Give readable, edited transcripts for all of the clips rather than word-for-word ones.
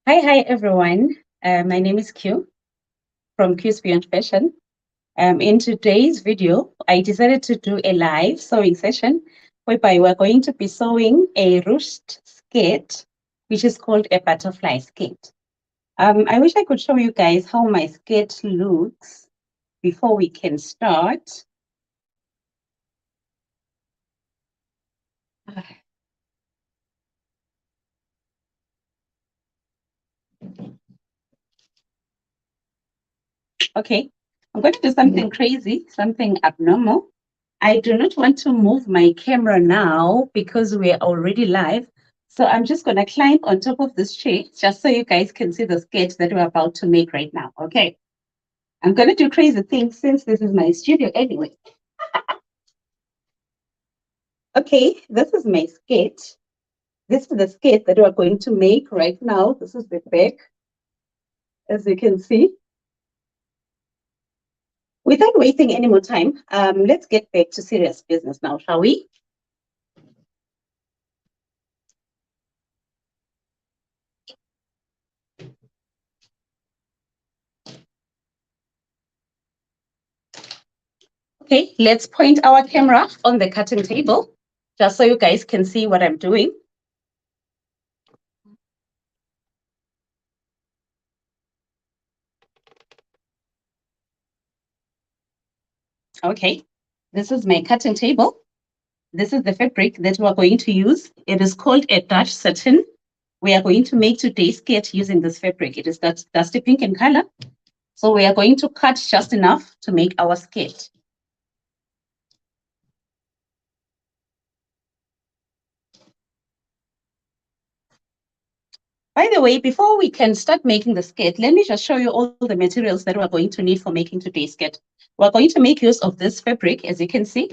Hi everyone. My name is Q from Q's Beyond Fashion. In today's video, I decided to do a live sewing session whereby we're going to be sewing a ruched skirt, which is called a butterfly skirt. I wish I could show you guys how my skirt looks before we can start. Okay, I'm going to do something crazy, something abnormal. I do not want to move my camera now because we're already live. So I'm just going to climb on top of this chair just so you guys can see the skirt that we're about to make right now. Okay. I'm going to do crazy things since this is my studio anyway. Okay, this is my skirt. This is the skirt that we're going to make right now. This is the back, as you can see. Without wasting any more time, let's get back to serious business now, shall we? Okay, let's point our camera on the cutting table, just so you guys can see what I'm doing. Okay, this is my cutting table. This is the fabric that we're going to use. It is called a Dutch satin. We are going to make today's skirt using this fabric. It is that dusty pink in color. So we are going to cut just enough to make our skirt. By the way, before we can start making the skirt, let me just show you all the materials that we're going to need for making today's skirt. We're going to make use of this fabric, as you can see.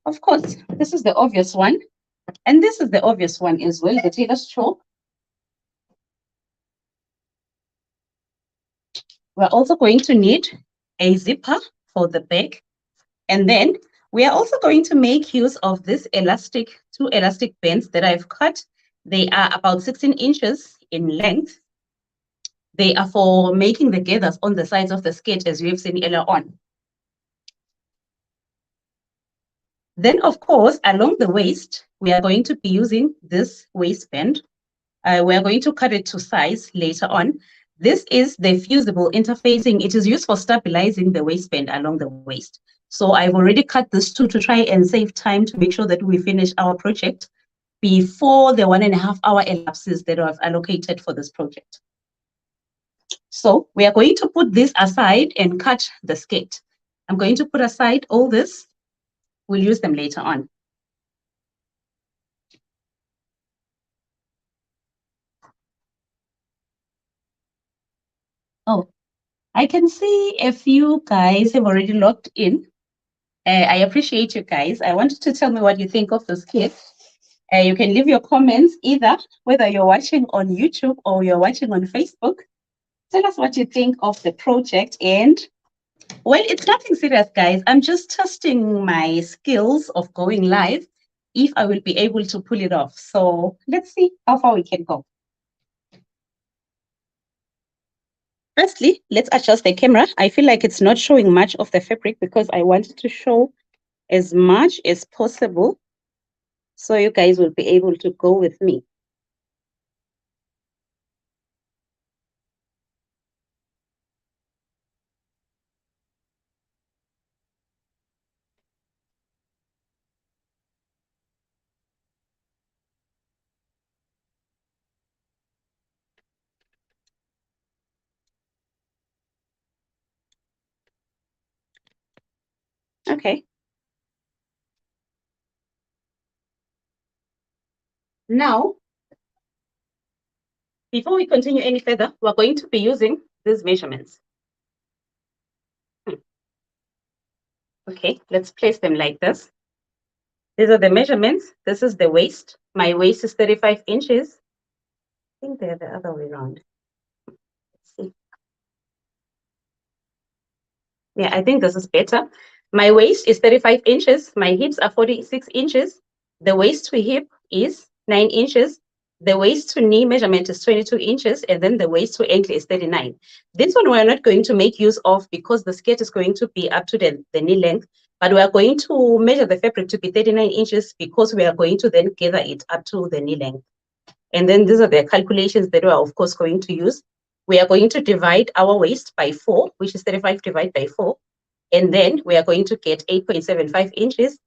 Of course, this is the obvious one. And this is the obvious one as well, the tailor's chalk. We're also going to need a zipper for the back. And then we are also going to make use of this elastic, two elastic bands that I've cut. They are about 16 inches in length. They are for making the gathers on the sides of the skirt, as we've seen earlier on. Then, of course, along the waist, we are going to be using this waistband. We are going to cut it to size later on. This is the fusible interfacing. It is used for stabilizing the waistband along the waist. So I've already cut this to try and save time to make sure that we finish our project before the 1.5 hour elapses that I've allocated for this project. So we are going to put this aside and cut the skirt. I'm going to put aside all this. We'll use them later on. Oh, I can see a few guys have already logged in. I appreciate you guys. I want you to tell me what you think of the skirt. You can leave your comments either whether you're watching on YouTube or you're watching on Facebook. Tell us what you think of the project. And well, it's nothing serious, guys. I'm just testing my skills of going live, if I will be able to pull it off. So let's see how far we can go. Firstly, let's adjust the camera. I feel like it's not showing much of the fabric because I wanted to show as much as possible so you guys will be able to go with me. Okay. Now, before we continue any further, we're going to be using these measurements. Okay, let's place them like this. These are the measurements. This is the waist. My waist is 35 inches. I think they're the other way around. Let's see. Yeah, I think this is better. My waist is 35 inches. My hips are 46 inches. The waist to hip is 9 inches. The waist to knee measurement is 22 inches, and then the waist to ankle is 39. This one we're not going to make use of because the skirt is going to be up to the knee length, but we are going to measure the fabric to be 39 inches because we are going to then gather it up to the knee length. And then these are the calculations that we are, of course, going to use. We are going to divide our waist by 4, which is 35 divided by 4. And then we are going to get 8.75 inches.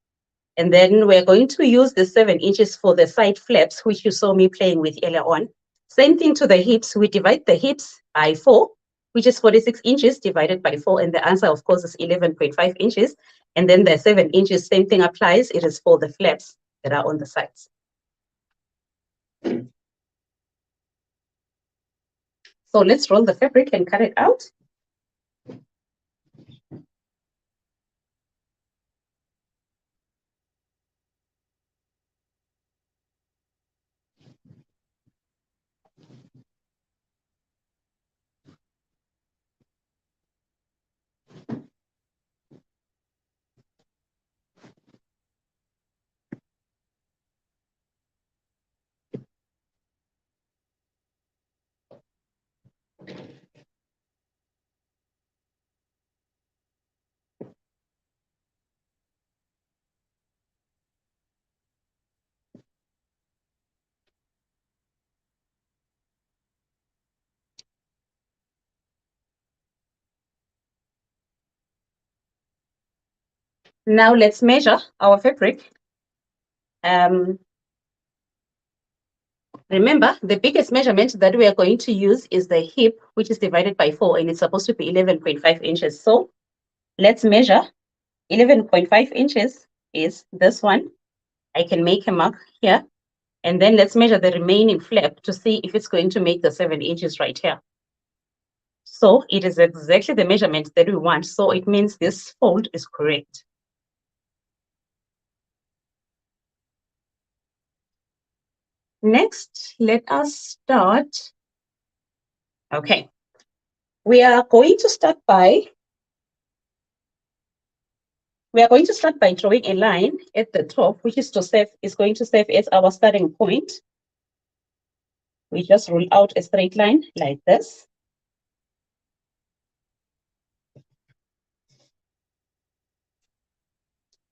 And then we're going to use the 7 inches for the side flaps, which you saw me playing with earlier on. Same thing to the hips. We divide the hips by 4, which is 46 inches divided by 4. And the answer, of course, is 11.5 inches. And then the 7 inches, same thing applies. It is for the flaps that are on the sides. So let's roll the fabric and cut it out. Now let's measure our fabric. Remember, the biggest measurement that we are going to use is the hip, which is divided by 4, and it's supposed to be 11.5 inches. So let's measure 11.5 inches is this one. I can make a mark here. And then let's measure the remaining flap to see if it's going to make the 7 inches right here. So it is exactly the measurement that we want. So it means this fold is correct. Next, let us start. Okay. We are going to start by drawing a line at the top, which is going to serve as our starting point. We just rule out a straight line like this.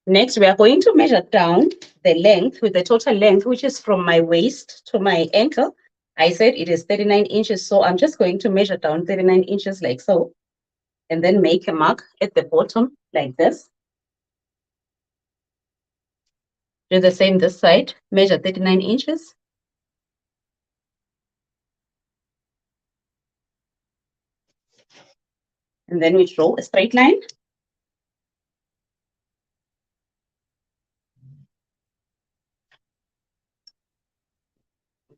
Next, we are going to measure down the length with the total length, which is from my waist to my ankle. I said it is 39 inches, so I'm just going to measure down 39 inches like so, and then make a mark at the bottom like this. Do the same this side, measure 39 inches. And then we draw a straight line.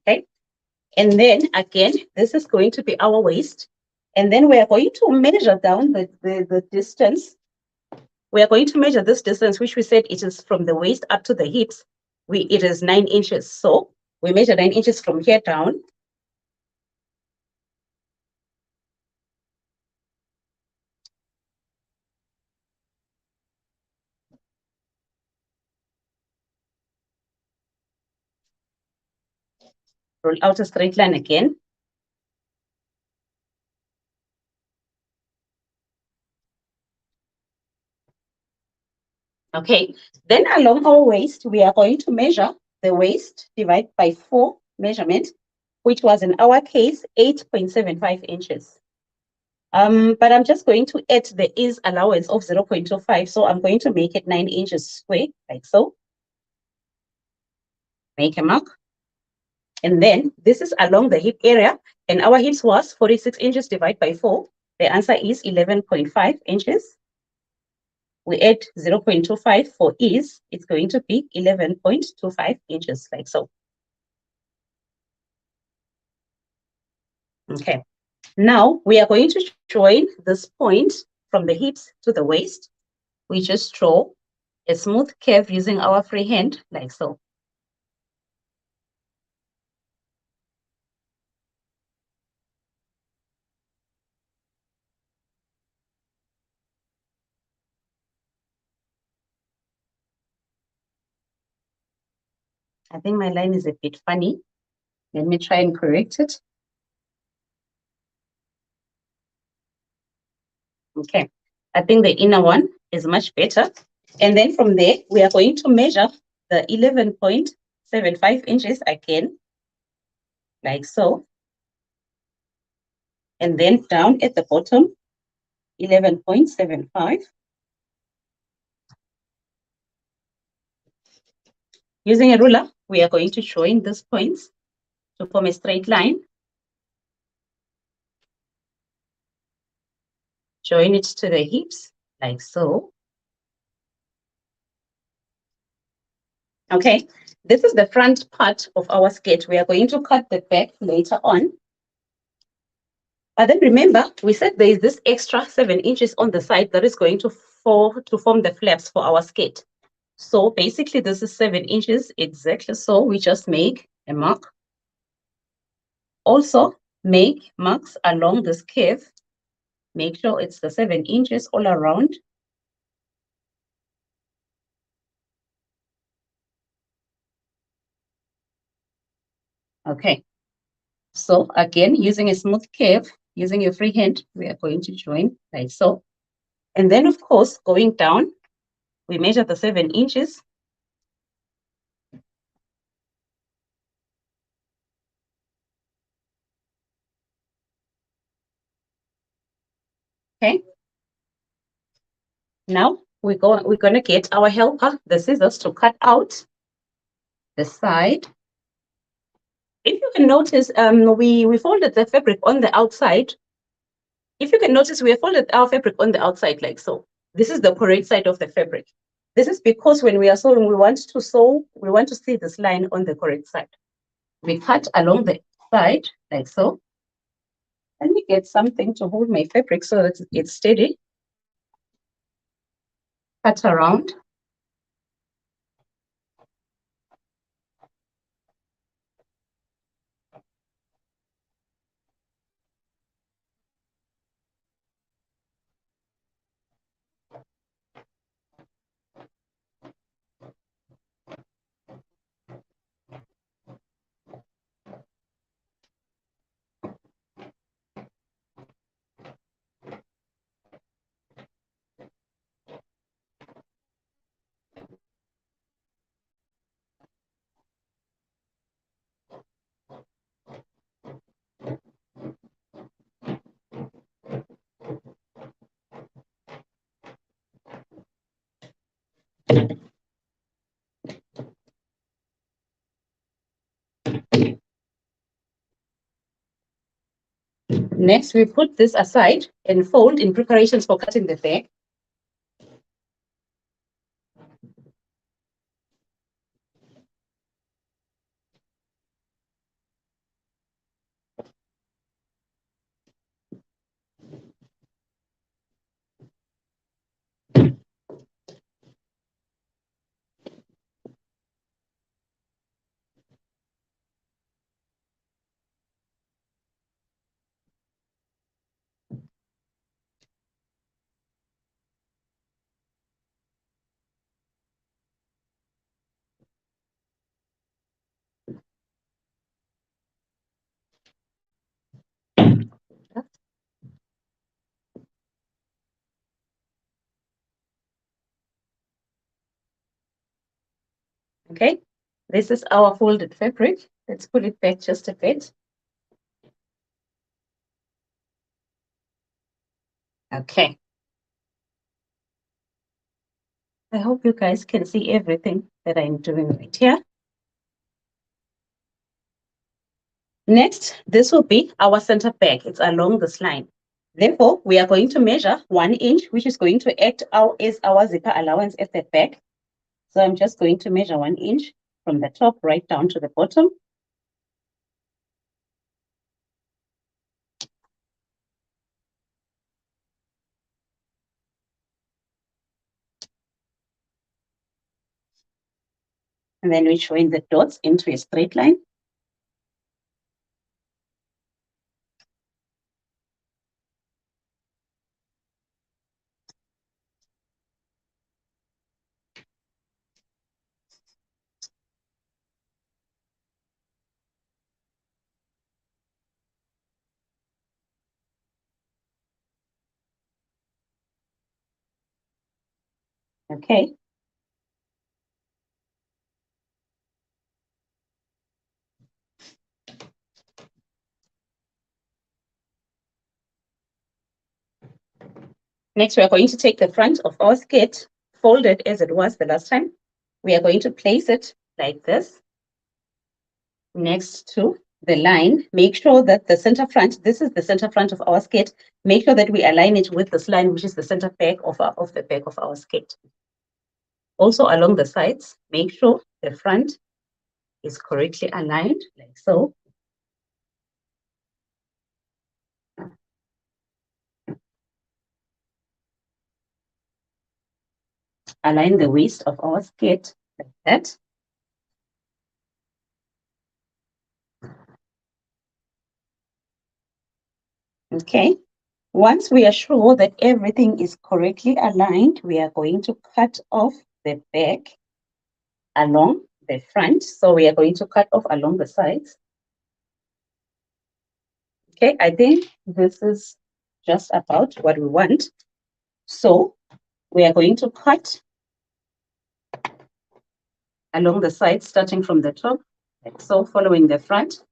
Okay. And then again, this is going to be our waist. And then we are going to measure down the distance. We are going to measure this distance, which we said it is from the waist up to the hips. It is 9 inches. So we measure 9 inches from here down. Roll out a straight line again. Okay, then along our waist, we are going to measure the waist divided by 4 measurement, which was in our case 8.75 inches. But I'm just going to add the ease allowance of 0.25, so I'm going to make it 9 inches square, like so. Make a mark. And then this is along the hip area, and our hips was 46 inches divided by 4. The answer is 11.5 inches. We add 0.25 for ease, it's going to be 11.25 inches, like so. Okay, now we are going to join this point from the hips to the waist. We just draw a smooth curve using our free hand, like so. I think my line is a bit funny. Let me try and correct it. Okay, I think the inner one is much better. And then from there, we are going to measure the 11.75 inches again, like so. And then down at the bottom, 11.75. Using a ruler, we are going to join these points to form a straight line. Join it to the hips, like so. Okay, this is the front part of our skirt. We are going to cut the back later on. But then remember, we said there is this extra 7 inches on the side that is going to form the flaps for our skirt. So basically, this is 7 inches exactly. So we just make a mark. Also, make marks along this curve. Make sure it's the 7 inches all around. Okay. So again, using a smooth curve, using your free hand, we are going to join like so. And then, of course, going down, we measure the 7 inches. Okay. Now we're going to get our helper, the scissors, to cut out the side. If you can notice, we folded the fabric on the outside. If you can notice, we folded our fabric on the outside like so. This is the correct side of the fabric. This is because when we are sewing, we want to see this line on the correct side. We cut along the side like so. Let me get something to hold my fabric so that it's steady. Cut around. Next, we put this aside and fold in preparations for cutting the back. Okay, this is our folded fabric. Let's pull it back just a bit. Okay. I hope you guys can see everything that I'm doing right here. Next, this will be our center back. It's along this line. Therefore, we are going to measure 1 inch, which is going to act as our zipper allowance at the back. So I'm just going to measure 1 inch from the top right down to the bottom. And then we join the dots into a straight line. Okay. Next, we are going to take the front of our skirt, fold it as it was the last time. We are going to place it like this next to the line. Make sure that the center front, this is the center front of our skirt. Make sure that we align it with this line, which is the center back of the back of our skirt. Also along the sides, make sure the front is correctly aligned, like so. Align the waist of our skirt like that. Okay. Once we are sure that everything is correctly aligned, we are going to cut off the back along the front. So we are going to cut off along the sides. Okay, I think this is just about what we want. So we are going to cut along the sides, starting from the top, like so, following the front.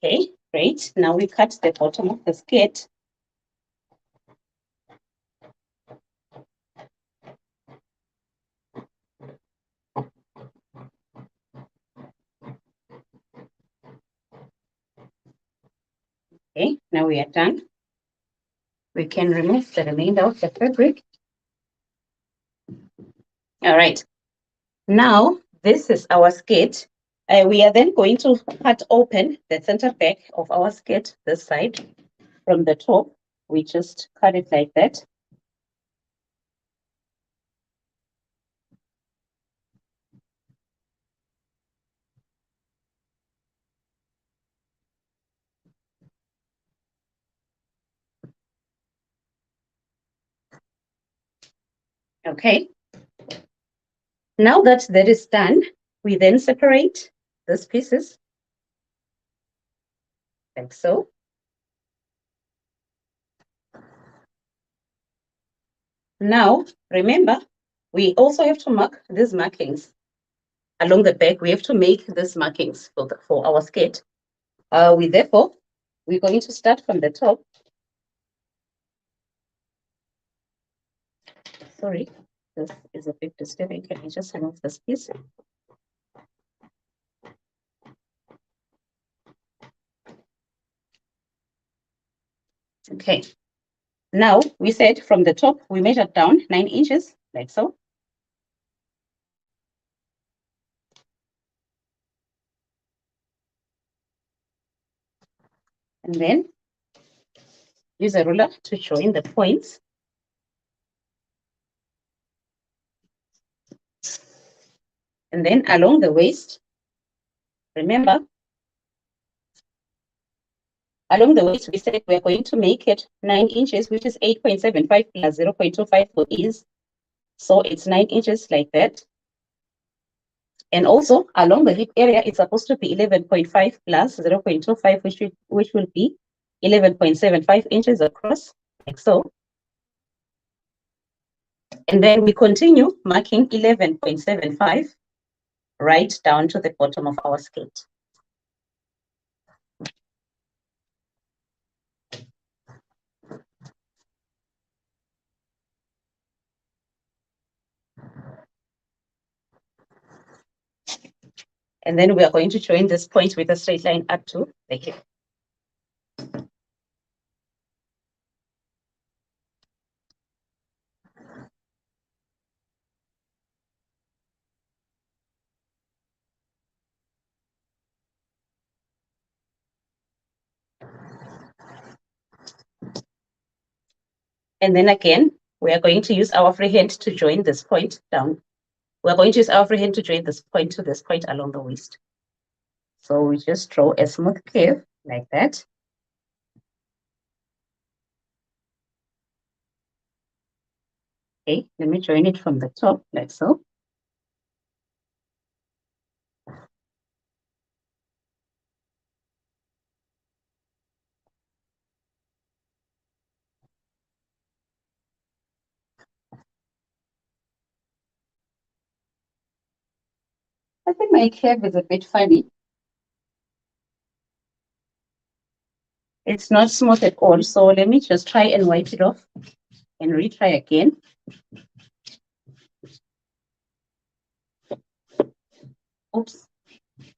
Okay, great. Now we cut the bottom of the skirt. Okay, now we are done. We can remove the remainder of the fabric. All right. Now, this is our skirt. We are then going to cut open the center back of our skirt, this side, from the top. We just cut it like that. Okay. Now that that is done, we then separate these pieces, like so. Now, remember, we also have to mark these markings along the back. We have to make these markings for our skirt. Therefore, we're going to start from the top. Sorry, this is a bit disturbing. Can I just remove this piece? Okay. Now we said from the top, we measured down 9 inches, like so. And then use a ruler to join the points. And then along the waist, remember, along the waist, we said we're going to make it 9 inches, which is 8.75 plus 0.25 for ease. So it's 9 inches like that. And also along the hip area, it's supposed to be 11.5 plus 0.25, which will be 11.75 inches across, like so. And then we continue marking 11.75 right down to the bottom of our skirt. And then we are going to join this point with a straight line up to the hip. And then again, we are going to use our free hand to join this point down. We're going to use our free hand to join this point to this point along the waist. So we just draw a smooth curve like that. Okay, let me join it from the top, like so. I think my curve is a bit funny. It's not smooth at all. So let me just try and wipe it off and retry again. Oops,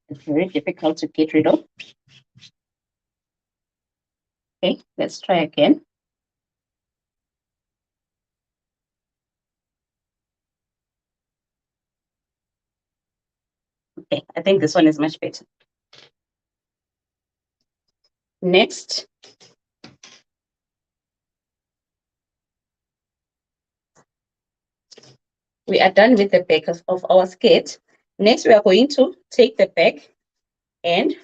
it's very difficult to get rid of. Okay, let's try again. Okay, I think this one is much better. Next, we are done with the back of our skirt. Next, we are going to take the back and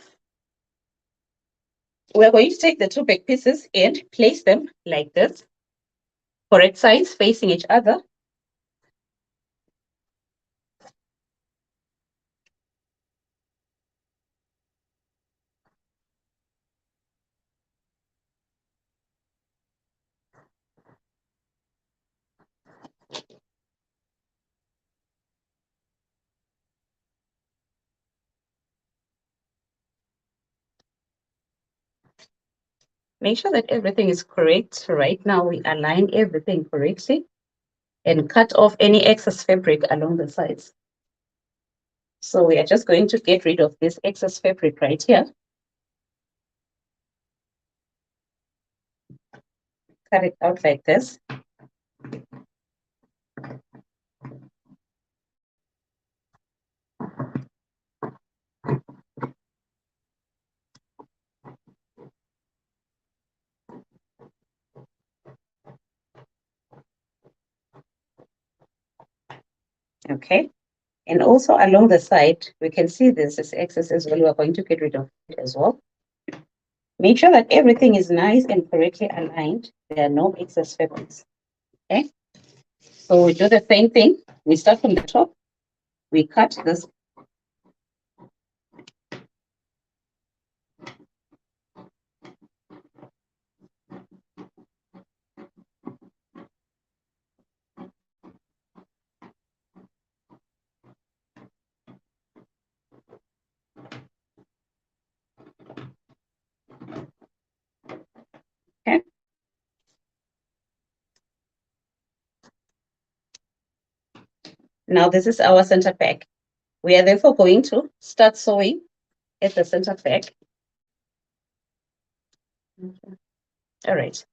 we are going to take the two back pieces and place them like this, correct sides facing each other. Make sure that everything is correct. Right now, we align everything correctly and cut off any excess fabric along the sides. So we are just going to get rid of this excess fabric right here. Cut it out like this. Okay. And also along the side, we can see this excess as well. We are going to get rid of it as well. Make sure that everything is nice and correctly aligned. There are no excess fabrics. Okay. So we do the same thing. We start from the top. We cut this. Okay. Now this is our center back. We are therefore going to start sewing at the center back. All right.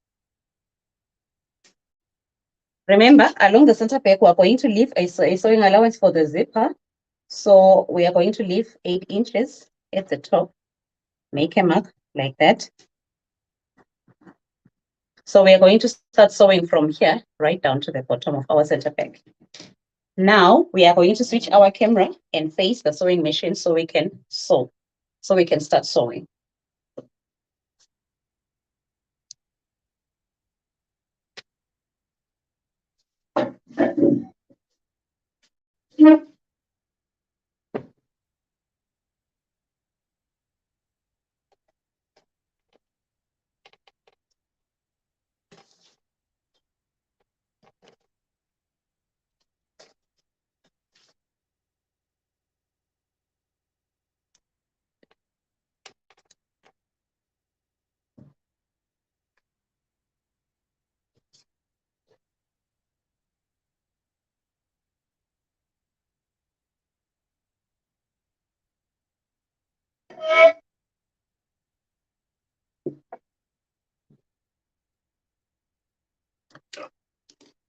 Remember, along the center back, we are going to leave a sewing allowance for the zipper. So we are going to leave 8 inches at the top. Make a mark like that. So we are going to start sewing from here right down to the bottom of our center back. Now we are going to switch our camera and face the sewing machine so we can sew. So we can start sewing.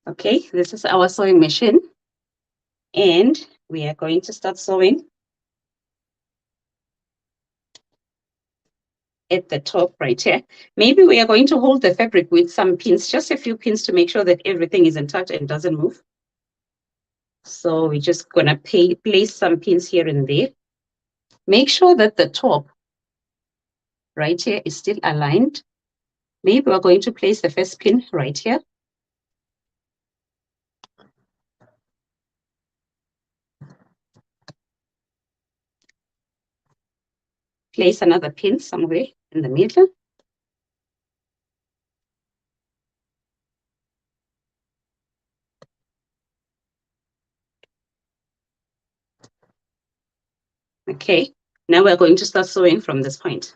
Okay, this is our sewing machine. And we are going to start sewing. at the top right here. Maybe we are going to hold the fabric with some pins, just a few pins to make sure that everything is intact and doesn't move. So we're just gonna place some pins here and there. Make sure that the top right here is still aligned. Maybe we're going to place the first pin right here. Place another pin somewhere in the middle. Okay, now we're going to start sewing from this point.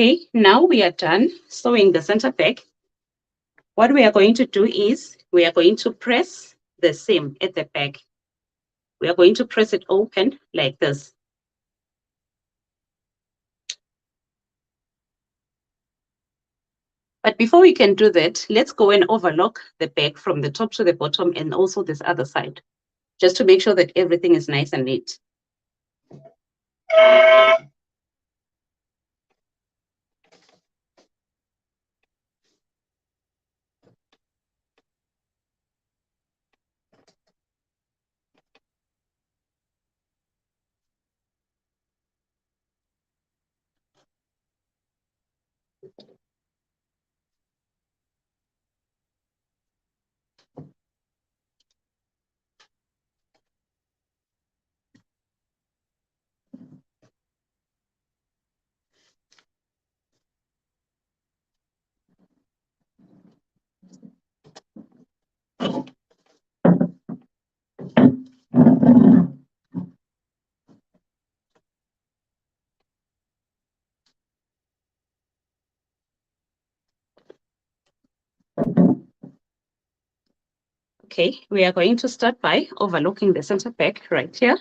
Okay, now we are done sewing the center back. What we are going to do is we are going to press the seam at the back. We are going to press it open like this. But before we can do that, let's go and overlock the back from the top to the bottom and also this other side, just to make sure that everything is nice and neat. Okay, we are going to start by overlooking the center back right here.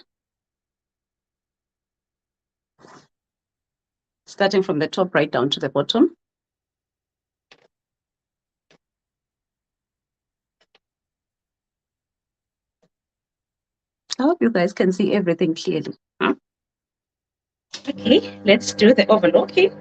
Starting from the top right down to the bottom. I hope you guys can see everything clearly. Huh? Okay, let's do the overlocking.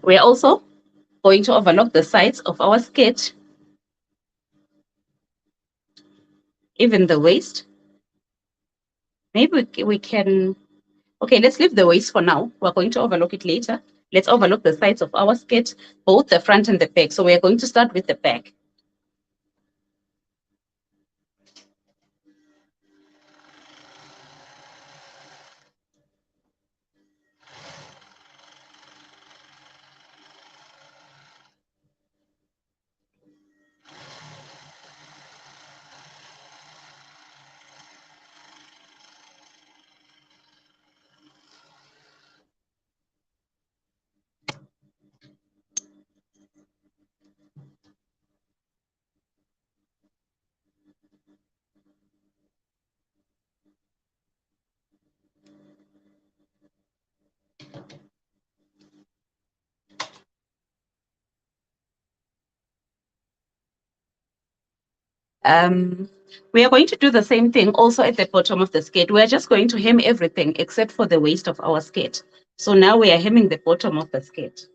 We're also going to overlock the sides of our skirt, even the waist. Maybe we can, okay, let's leave the waist for now. We're going to overlock it later. Let's overlock the sides of our skirt, both the front and the back. So we're going to start with the back. We are going to do the same thing also at the bottom of the skirt. We're just going to hem everything except for the waist of our skirt. So now we are hemming the bottom of the skirt.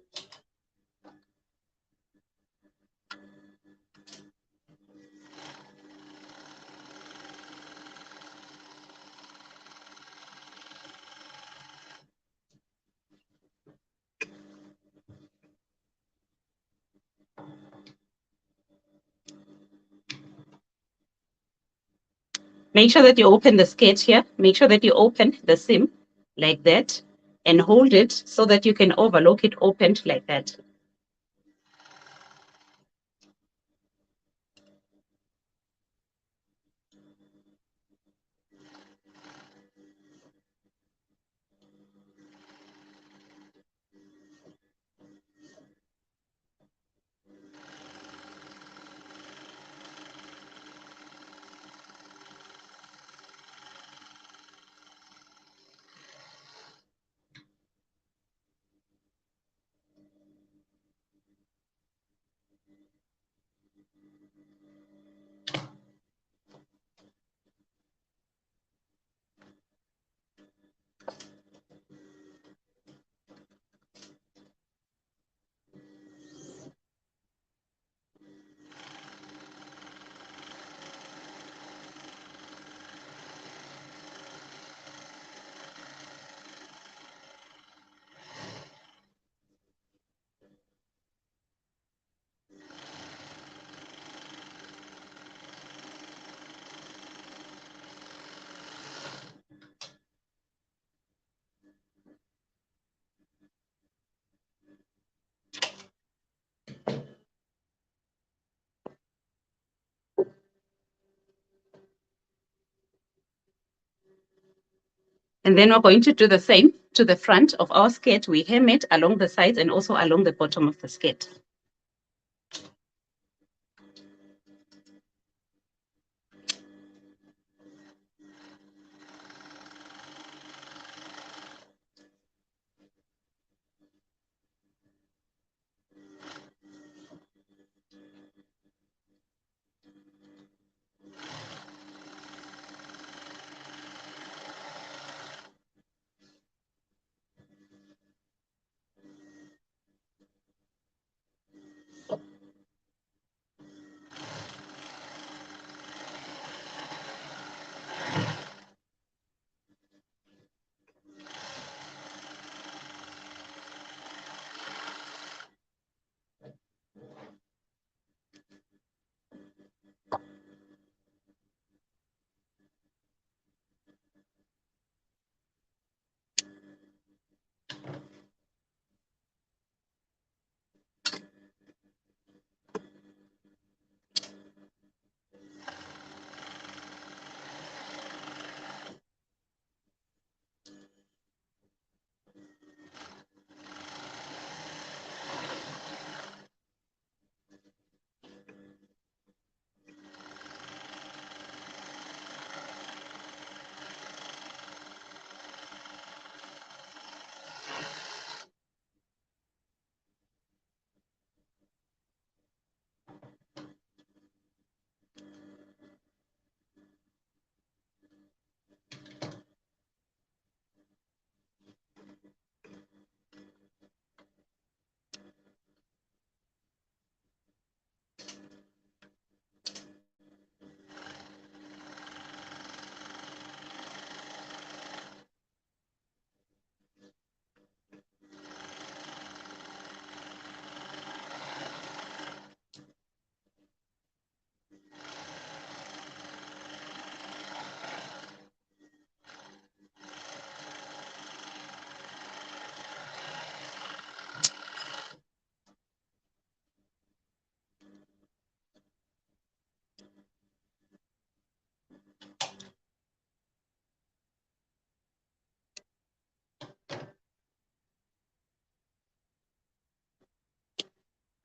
Make sure that you open the skirt here. Make sure that you open the seam like that and hold it so that you can overlock it opened like that. And then we're going to do the same to the front of our skirt. We hem it along the sides and also along the bottom of the skirt.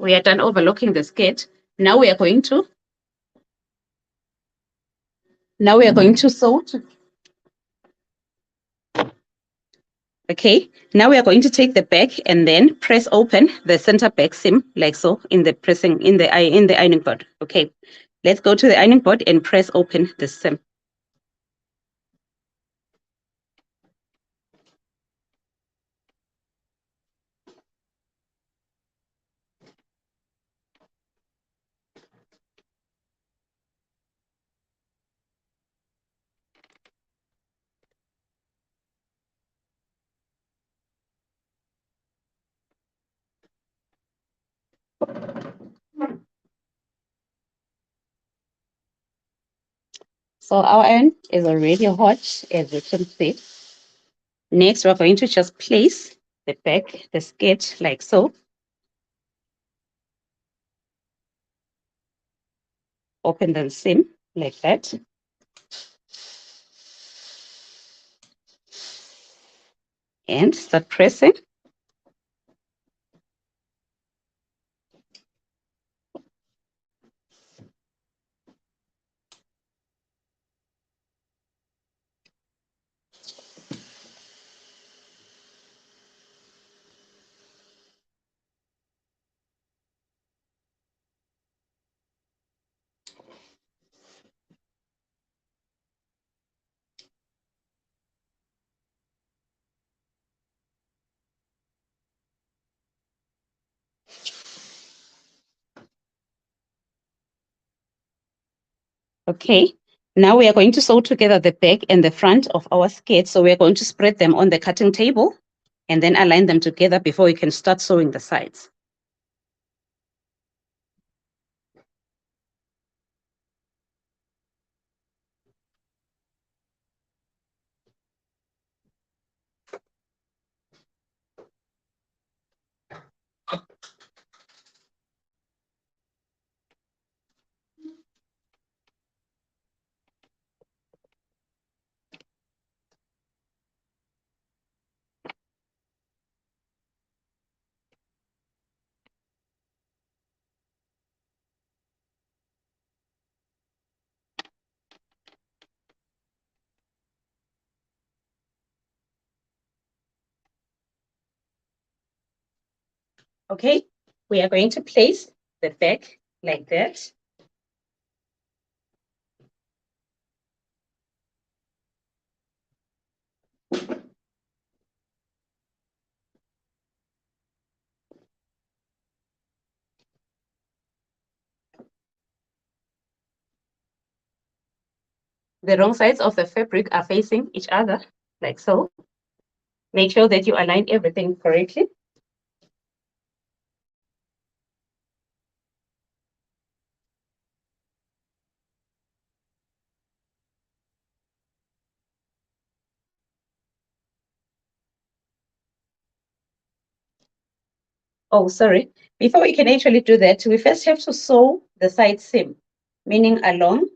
we are done overlocking the skirt. Now we are going to sew. Okay, now we are going to take the back and then press open the center back seam like so in the ironing board. Okay, let's go to the ironing board and press open the seam. So our iron is already hot, as you can see. Next, we're going to just place the back, the skirt like so. Open the seam like that. And start pressing. Okay, now we are going to sew together the back and the front of our skirt. So we are going to spread them on the cutting table and then align them together before we can start sewing the sides. Okay, we are going to place the back like that. The wrong sides of the fabric are facing each other, like so. Make sure that you align everything correctly. Oh, sorry. Before we can actually do that, we first have to sew the side seam, meaning along.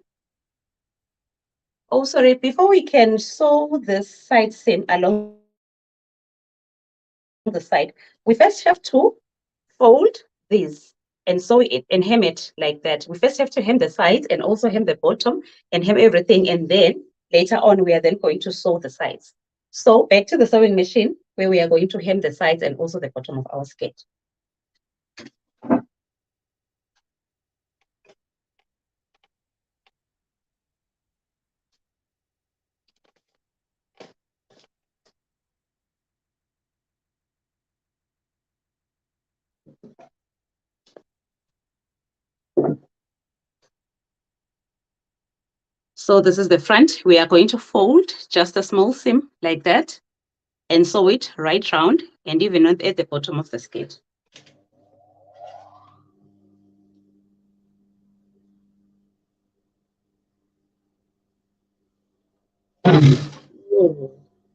Oh, sorry. Before we can sew the side seam along the side, we first have to fold this and sew it and hem it like that. We first have to hem the sides and also hem the bottom and hem everything. And then later on, we are then going to sew the sides. So back to the sewing machine where we are going to hem the sides and also the bottom of our skirt. So this is the front. We are going to fold just a small seam like that and sew it right round and even at the bottom of the skirt.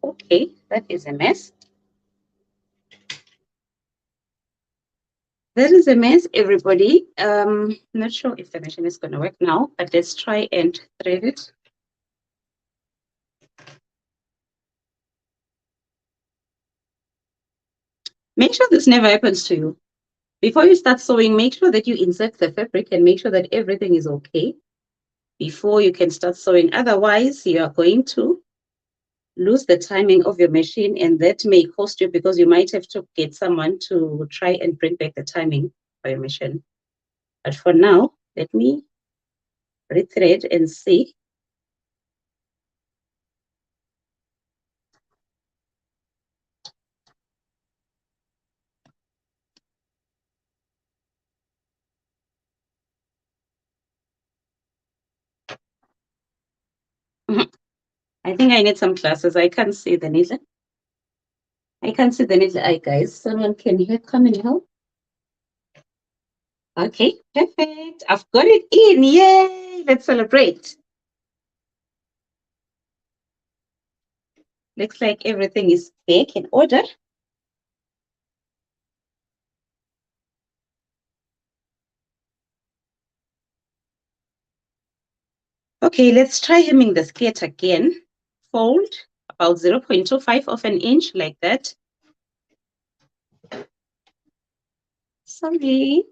Okay, that is a mess. That is a mess, everybody. Not sure if the machine is going to work now, but let's try and thread it. Make sure this never happens to you, Before you start sewing, make sure that you insert the fabric and make sure that everything is okay before you can start sewing. Otherwise, you are going to lose the timing of your machine, and that may cost you because you might have to get someone to try and bring back the timing for your machine. But for now, let me rethread and see. I think I need some glasses. I can't see the needle. I can't see the needle eye, guys. Someone can here come and help. Okay, perfect. I've got it in. Yay! Let's celebrate. Looks like everything is back in order. Okay, let's try hemming the skirt again. Fold about 0.25 of an inch like that. Sorry.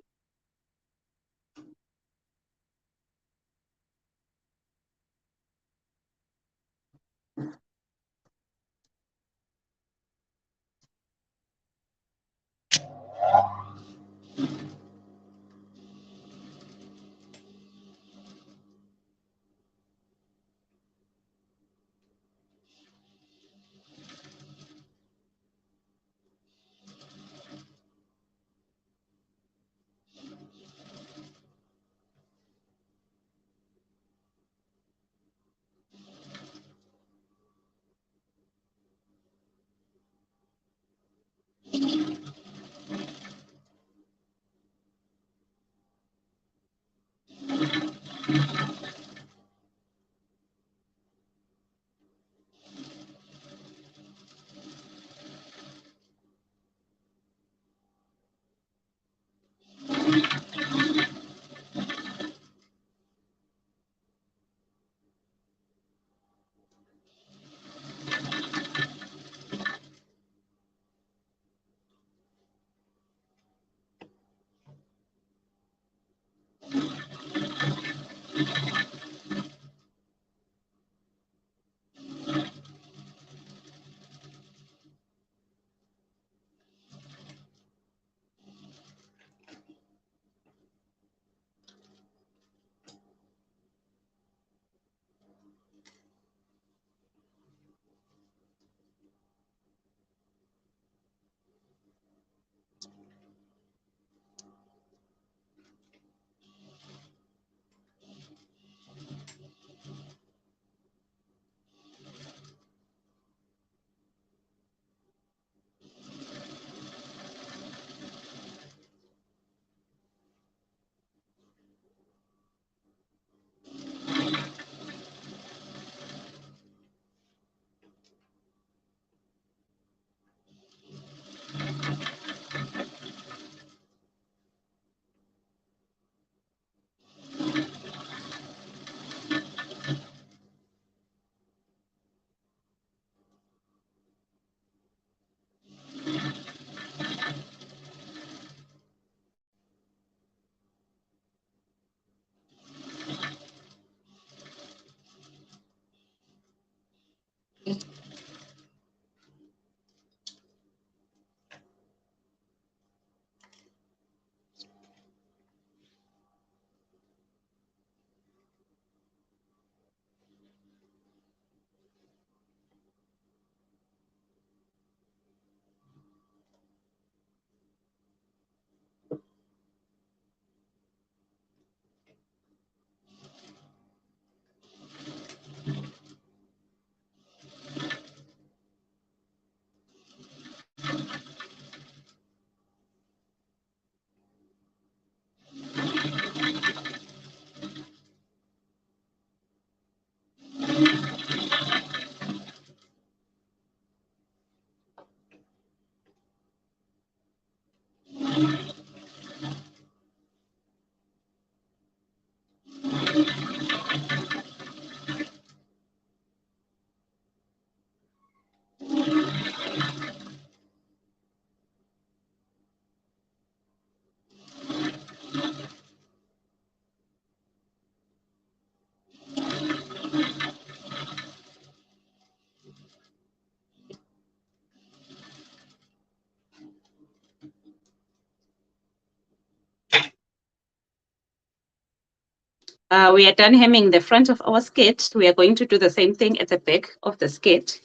We are done hemming the front of our skirt. We are going to do the same thing at the back of the skirt.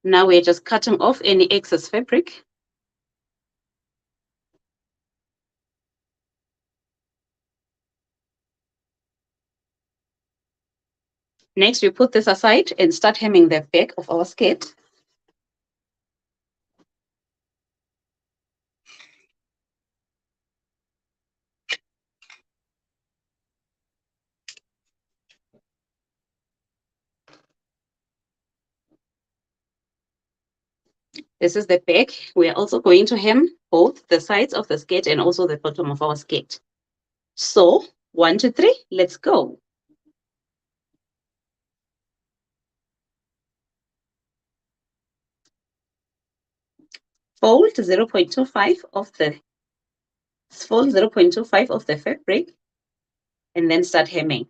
Now we're just cutting off any excess fabric. Next, we put this aside and start hemming the back of our skirt. This is the back. We are also going to hem both the sides of the skirt and also the bottom of our skirt. So 1, 2, 3, let's go. Fold 0.25 of the fabric and then start hemming.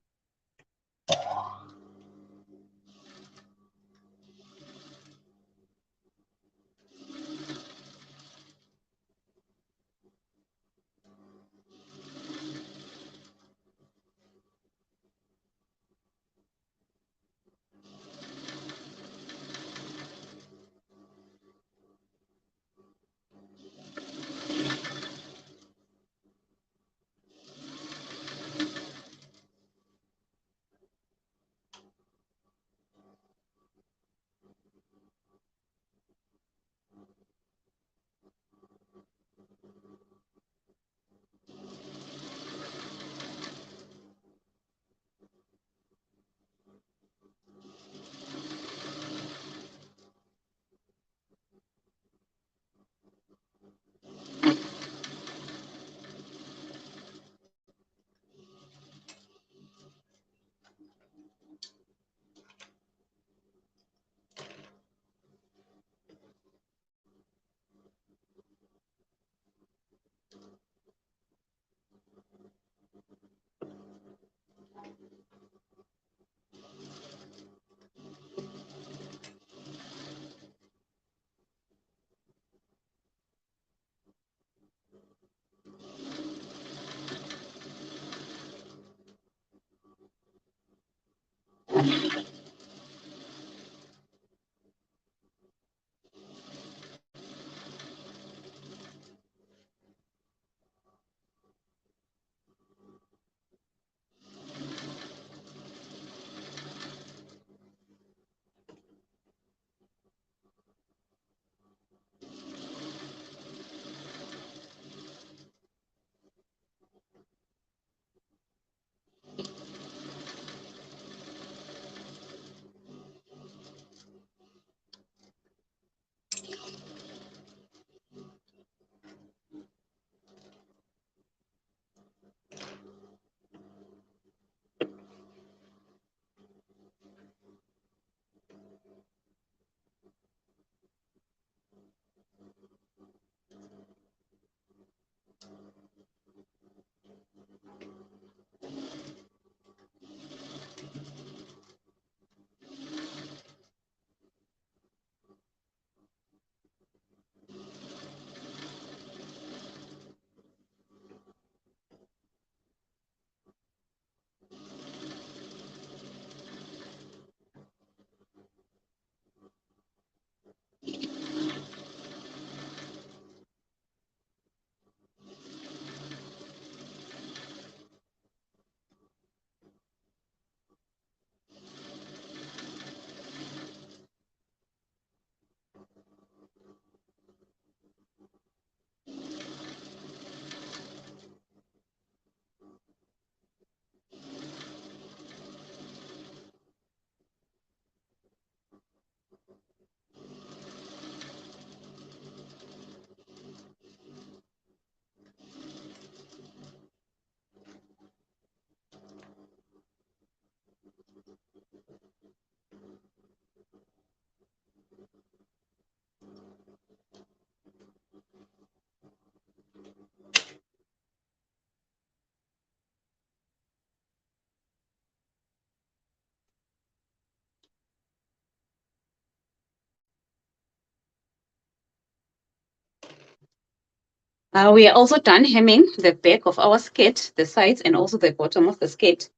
We are also done hemming the back of our skirt, the sides and also the bottom of the skirt.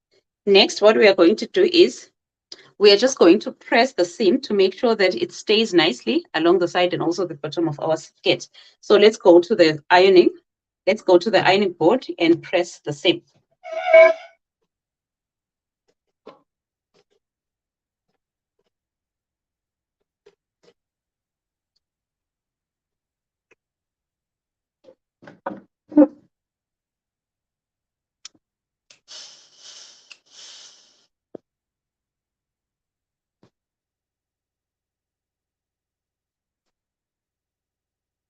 Next, what we are going to do is we are just going to press the seam to make sure that it stays nicely along the side and also the bottom of our skirt. So let's go to the ironing. Let's go to the ironing board and press the seam.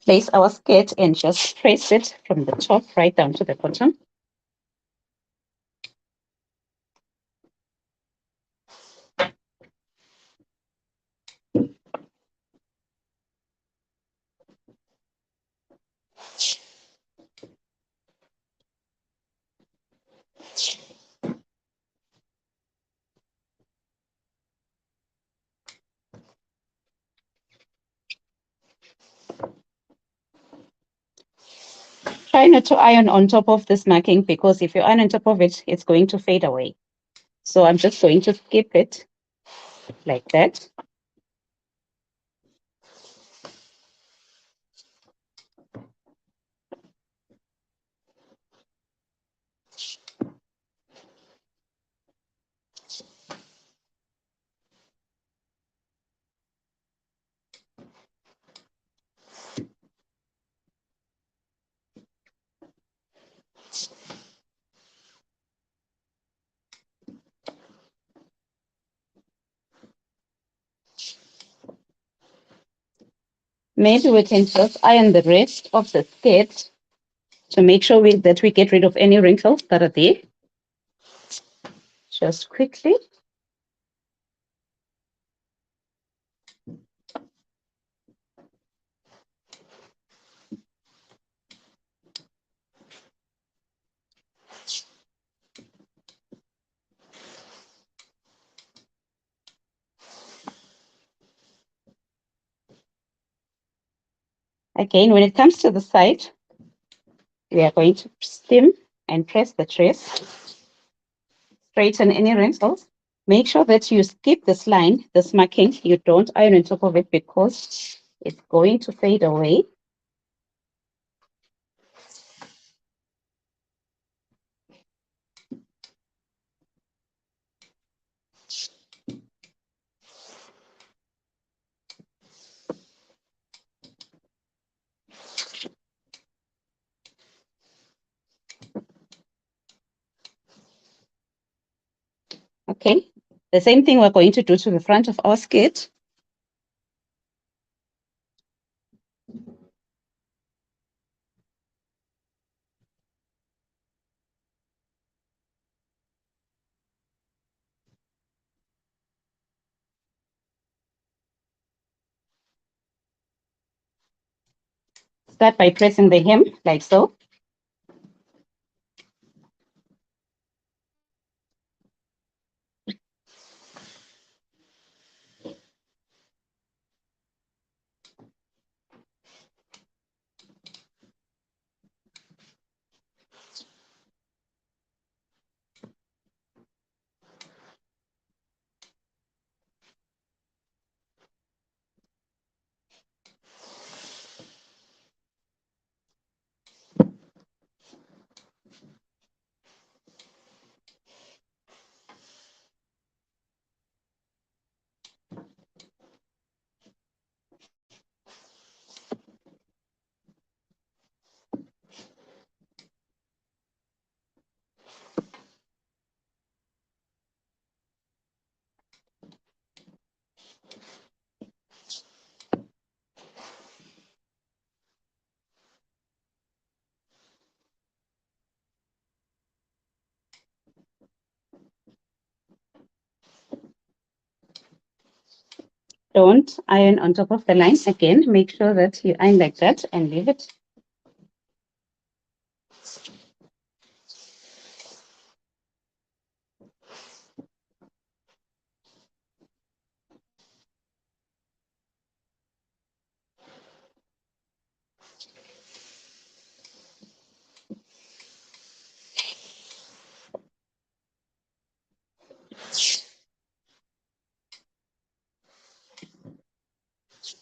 Place our skirt and just trace it from the top right down to the bottom. Try not to iron on top of this marking because if you iron on top of it, it's going to fade away. So I'm just going to skip it like that. Maybe we can just iron the rest of the skirt to make sure that we get rid of any wrinkles that are there. Just quickly. Again, when it comes to the side, we are going to stem and press the trace, straighten any wrinkles. Make sure that you skip this line, this marking. You don't iron on top of it because it's going to fade away. Okay, the same thing we're going to do to the front of our skirt. Start by pressing the hem like so. Don't iron on top of the line. Again, make sure that you iron like that and leave it.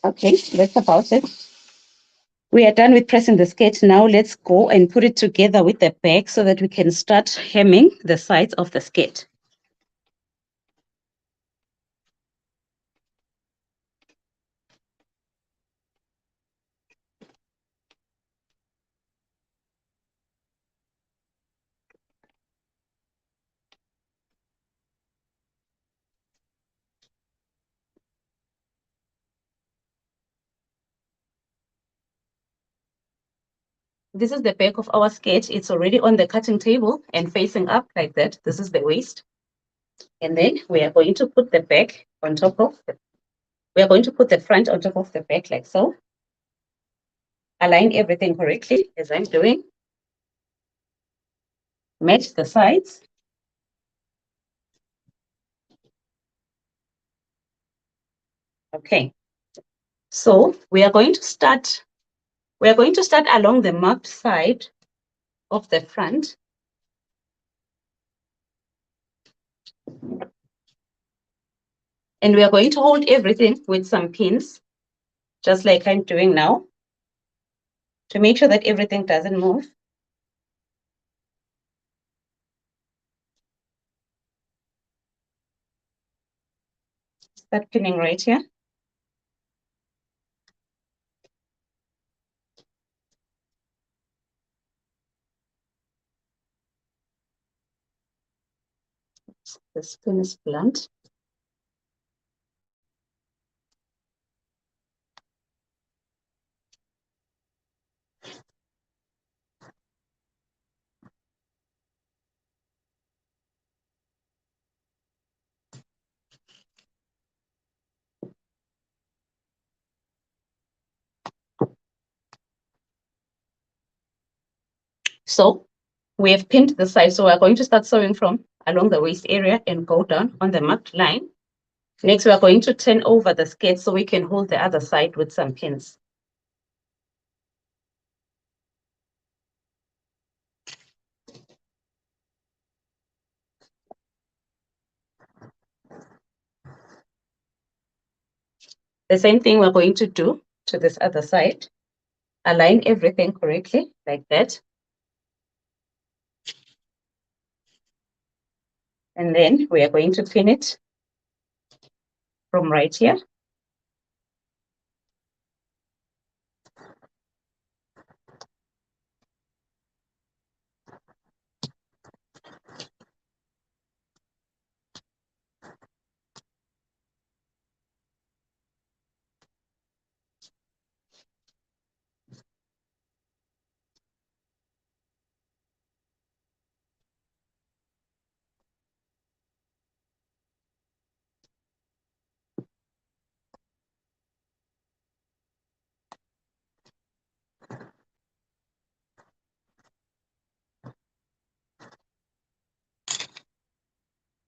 Okay, that's about it. We are done with pressing the skirt. Now let's go and put it together with the back so that we can start hemming the sides of the skirt. This is the back of our skirt. It's already on the cutting table and facing up like that. This is the waist. And then we are going to put the back on top of we are going to put the front on top of the back like so. Align everything correctly as I'm doing. Match the sides. Okay. So we are going to start along the marked side of the front. And we are going to hold everything with some pins, just like I'm doing now, to make sure that everything doesn't move. Start pinning right here. This pin is blunt. So we have pinned the side. So we're going to start sewing from along the waist area and go down on the marked line. Next, we are going to turn over the skirt so we can hold the other side with some pins. The same thing we're going to do to this other side. Align everything correctly like that. And then we are going to pin it from right here.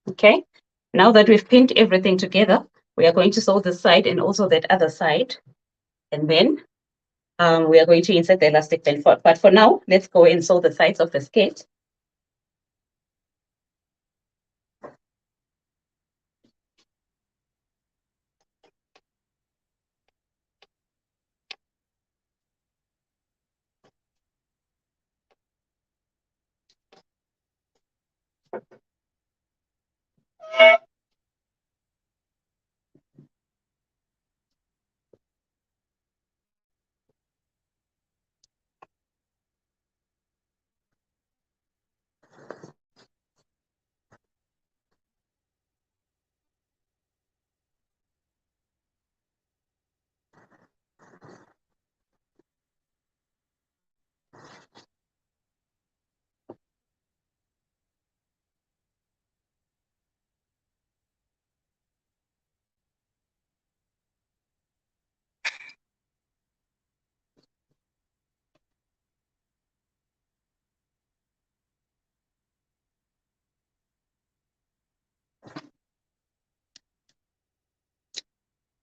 Okay. Now that we've pinned everything together, we are going to sew this side and also that other side. And then we are going to insert the elastic band. But for now, let's go and sew the sides of the skirt.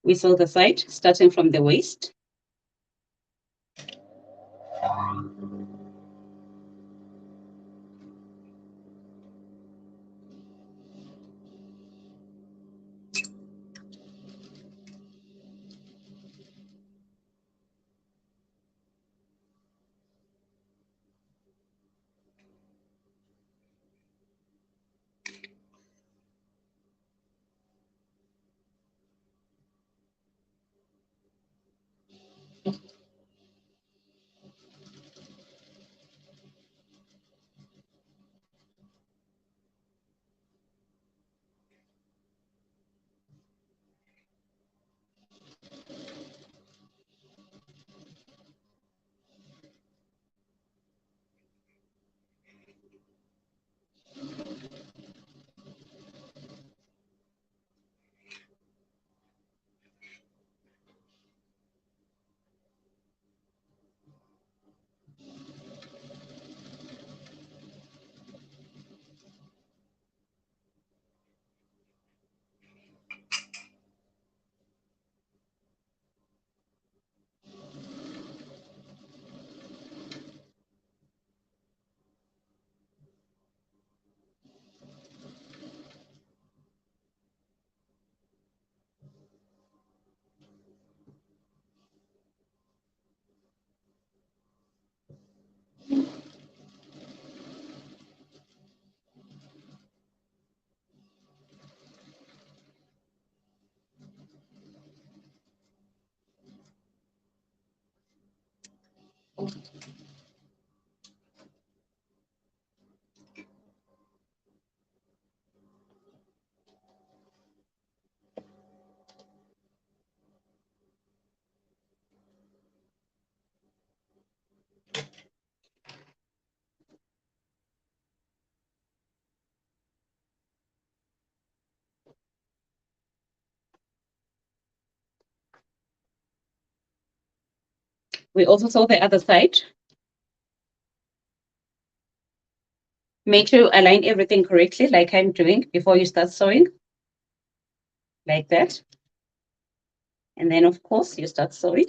We sew the side starting from the waist. We also sew the other side. Make sure you align everything correctly, like I'm doing before you start sewing, like that. And then, of course, you start sewing.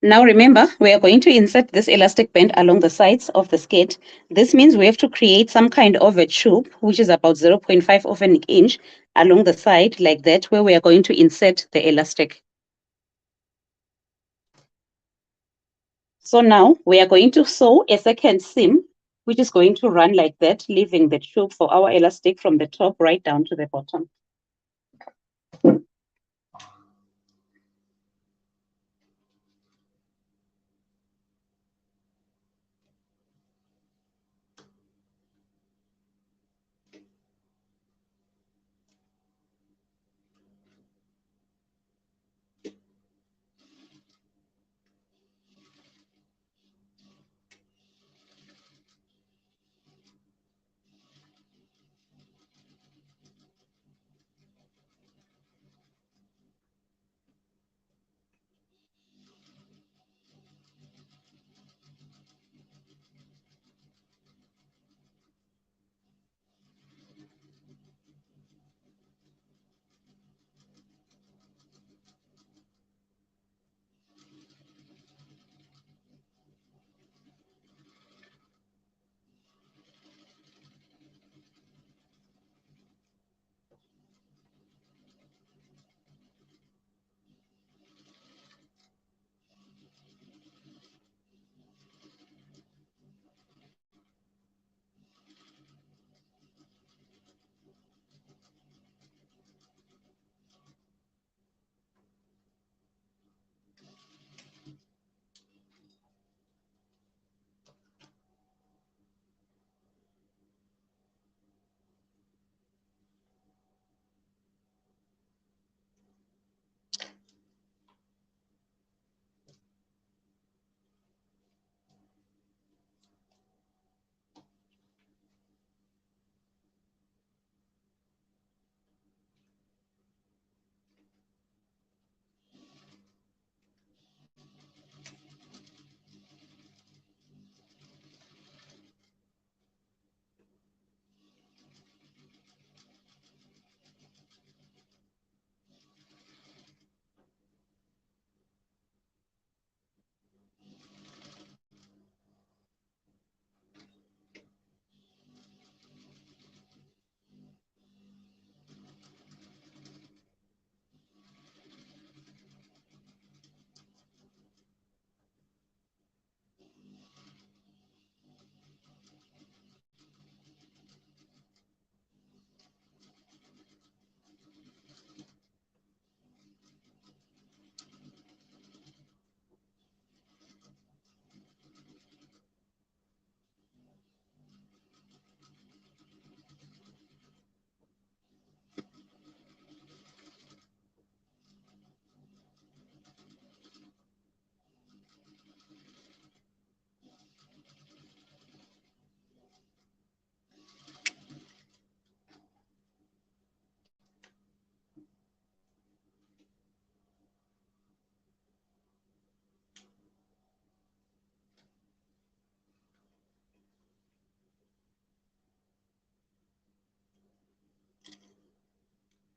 Now remember, we are going to insert this elastic band along the sides of the skirt. This means we have to create some kind of a tube, which is about 0.5 of an inch along the side like that, where we are going to insert the elastic. So now we are going to sew a second seam, which is going to run like that, leaving the tube for our elastic from the top right down to the bottom.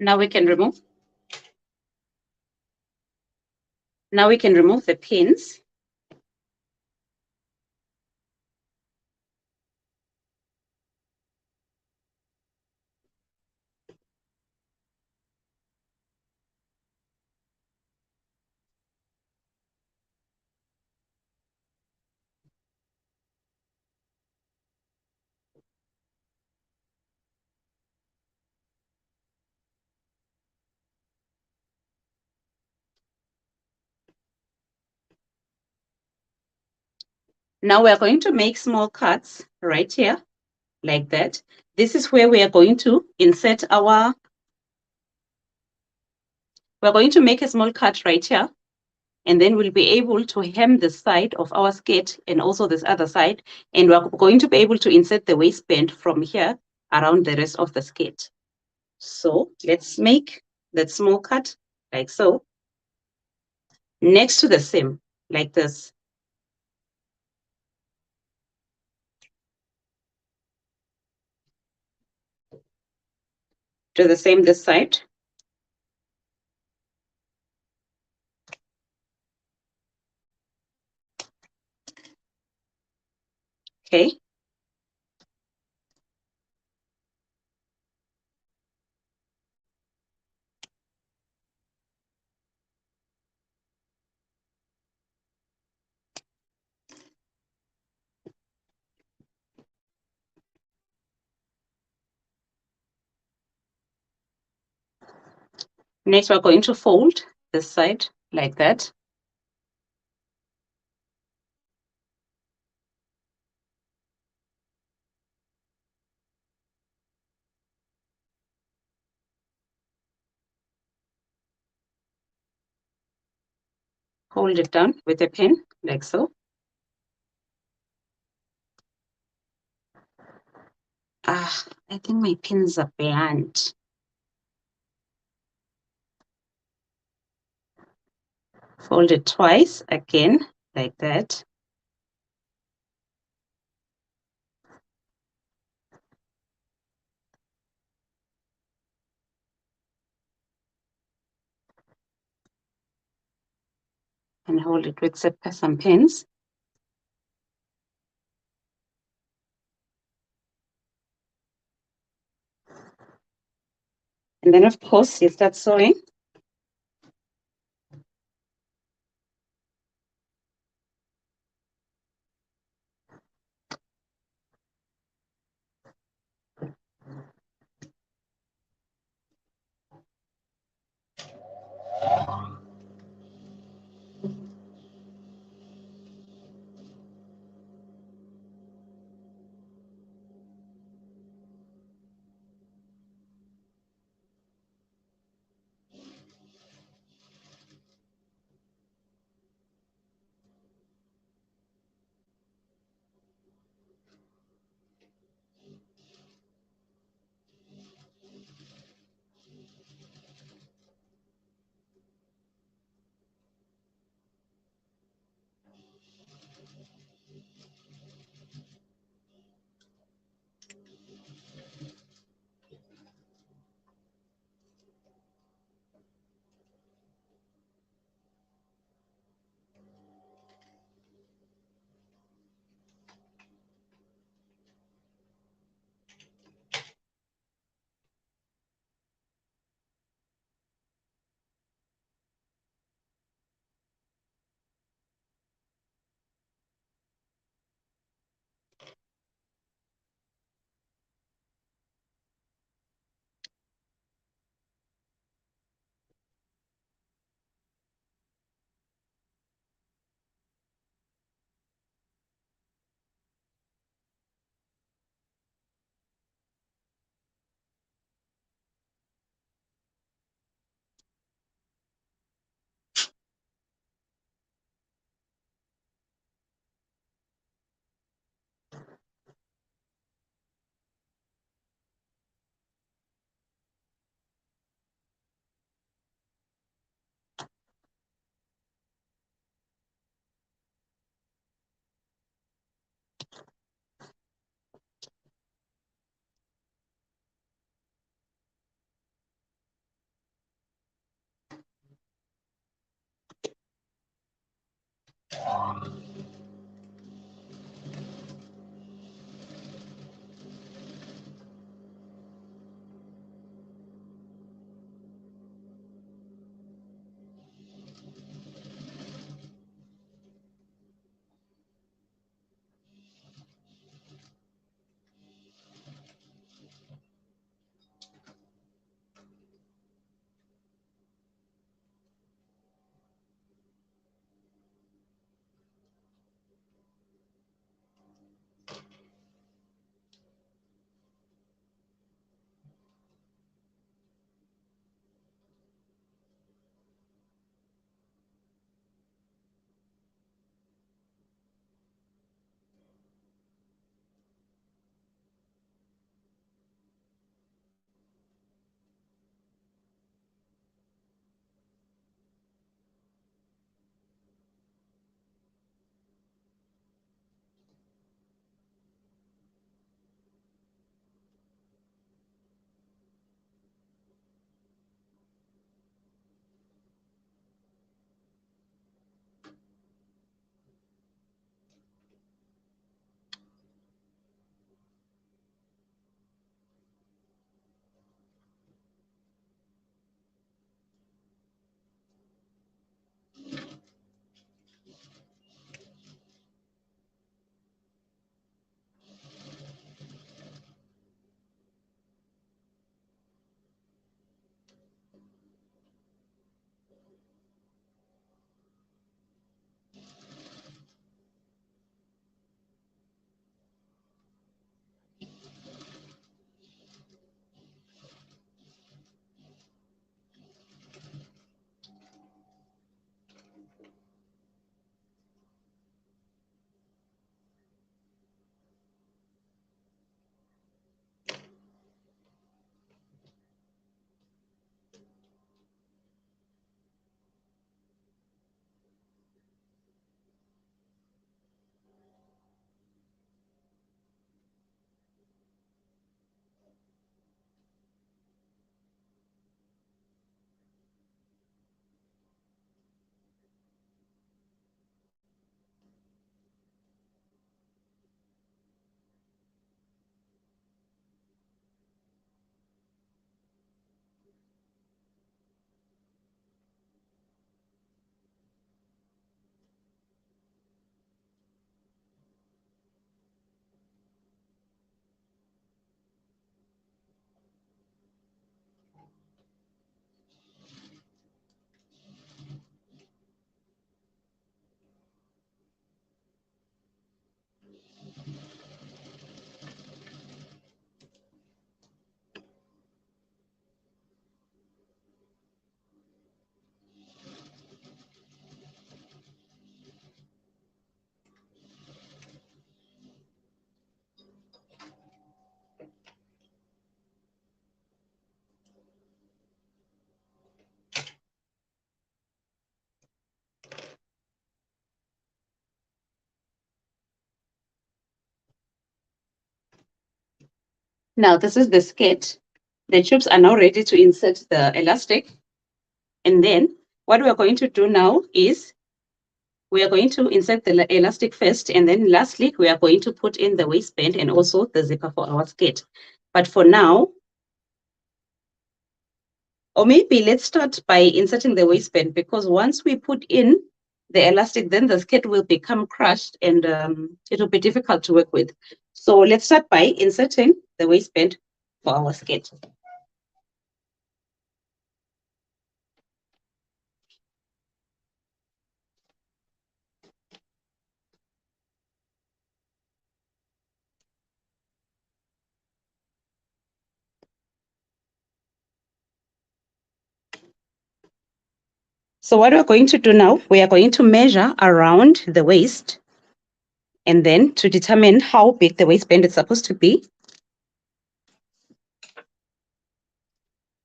Now we can remove. Now we can remove the pins. Now we're going to make small cuts right here, like that. This is where we are going to insert we're going to make a small cut right here, and then we'll be able to hem the side of our skirt and also this other side, and we're going to be able to insert the waistband from here around the rest of the skirt. So let's make that small cut like so, next to the seam, like this. Do the same this side. Okay. Next, we're going to fold this side like that. Hold it down with a pin, like so. Ah, I think my pins are bent. Fold it twice again, like that. And hold it with some pins. And then, of course, you start sewing. Now this is the skirt. The tubes are now ready to insert the elastic. And then what we are going to do now is we are going to insert the elastic first, and then lastly, we are going to put in the waistband and also the zipper for our skirt. But for now, or maybe let's start by inserting the waistband, because once we put in the elastic, then the skirt will become crushed and it will be difficult to work with. So let's start by inserting the waistband for our skirt. So what we're going to do now, we are going to measure around the waist, and then to determine how big the waistband is supposed to be,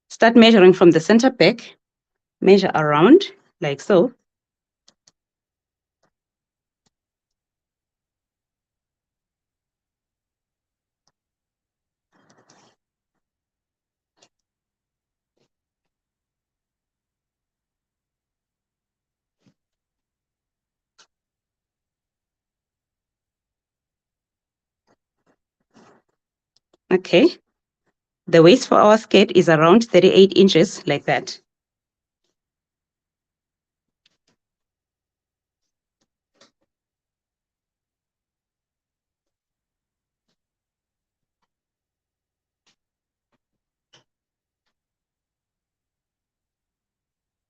start measuring from the center back, measure around like so. Okay. The waist for our skirt is around 38 inches, like that.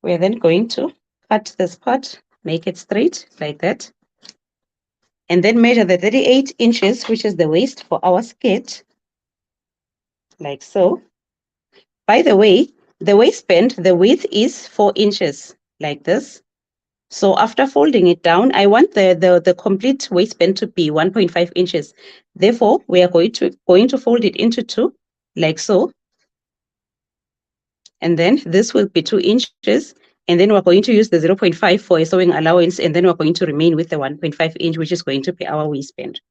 We're then going to cut this part, make it straight, like that. And then measure the 38 inches, which is the waist for our skirt, like so. By the way, the waistband, the width is 4 inches, like this. So after folding it down, I want the complete waistband to be 1.5 inches. Therefore, we are going to fold it into two, like so. And then this will be 2 inches. And then we're going to use the 0.5 for a sewing allowance. And then we're going to remain with the 1.5 inch, which is going to be our waistband.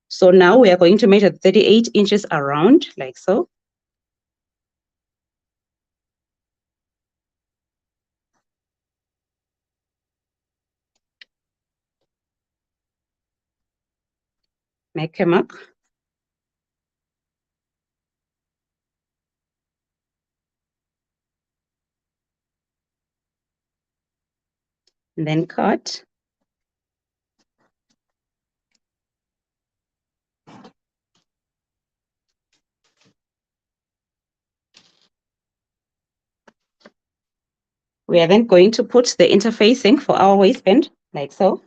So now we are going to measure 38 inches around, like so. Make a mark. And then cut. We are then going to put the interfacing for our waistband, like so.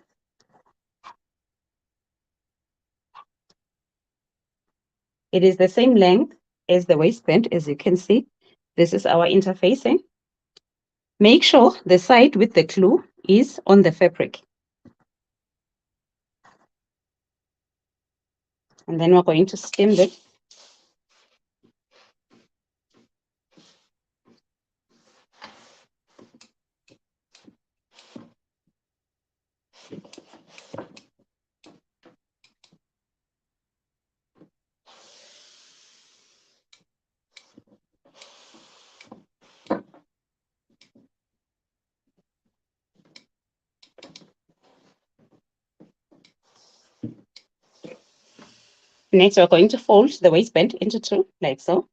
It is the same length as the waistband, as you can see. This is our interfacing. Make sure the side with the glue is on the fabric. And then we're going to skim this. Next, we're going to fold the waistband into two, like so.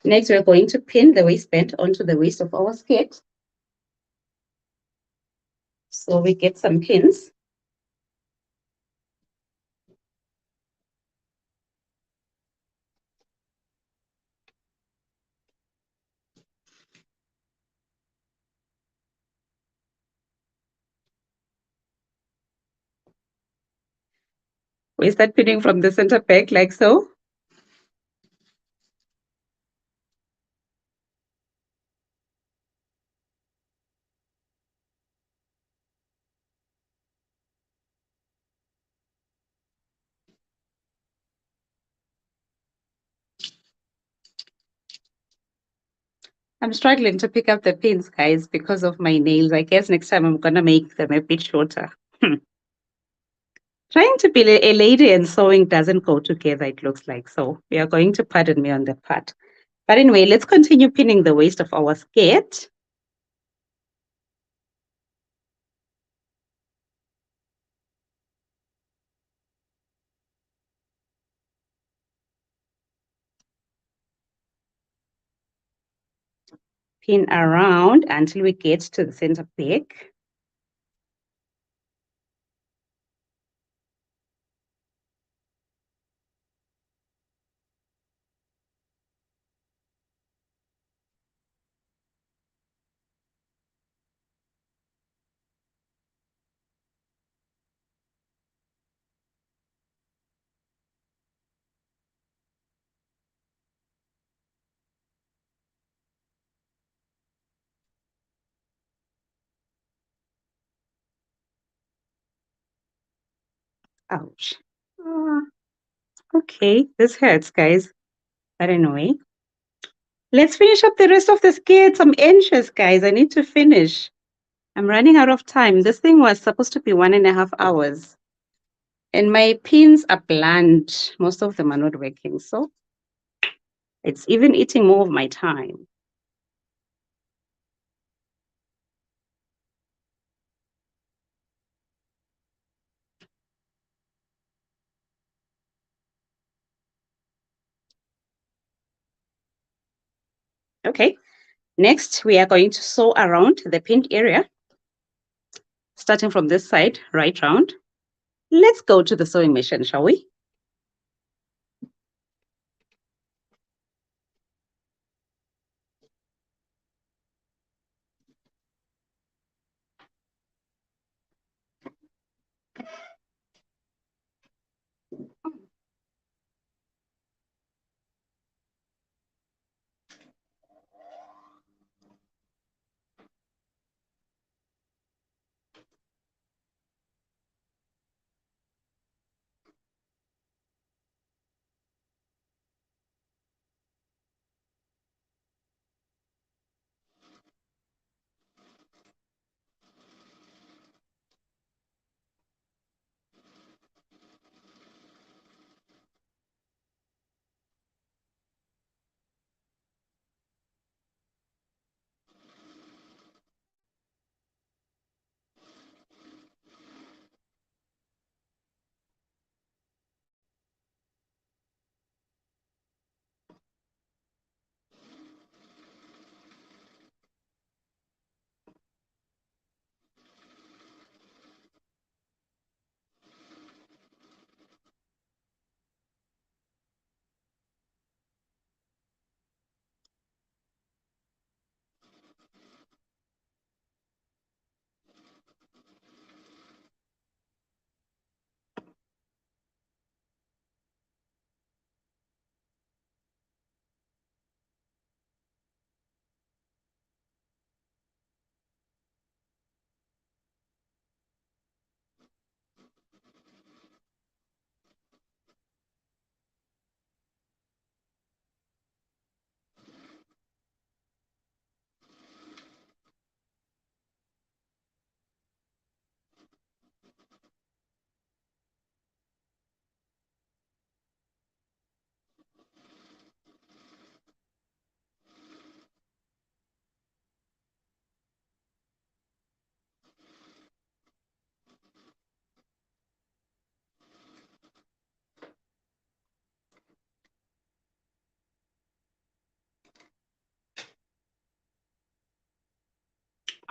Next, we're going to pin the waistband onto the waist of our skirt. So we get some pins. We start pinning from the center back, like so. I'm struggling to pick up the pins, guys, because of my nails. I guess next time I'm gonna make them a bit shorter. Trying to be a lady and sewing doesn't go together, it looks like. So we are going to pardon me on that part. But anyway, let's continue pinning the waist of our skirt. Pin around until we get to the center back. Ouch. Ah, okay, this hurts, guys. But anyway, let's finish up the rest of the skits. I'm anxious, guys. I need to finish. I'm running out of time. This thing was supposed to be 1.5 hours. And my pins are blunt. Most of them are not working. So it's even eating more of my time. Okay. Next, we are going to sew around the pinned area, starting from this side, right round. Let's go to the sewing machine, shall we?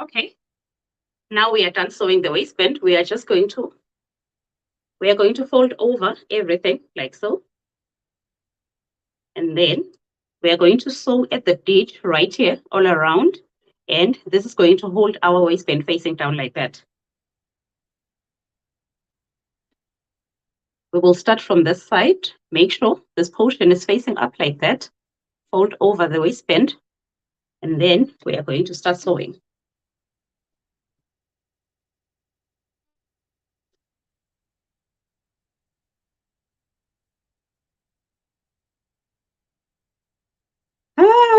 Okay. Now we are done sewing the waistband. We are going to fold over everything like so. And then we are going to sew at the ditch right here all around. And this is going to hold our waistband facing down like that. We will start from this side. Make sure this portion is facing up like that. Fold over the waistband. And then we are going to start sewing.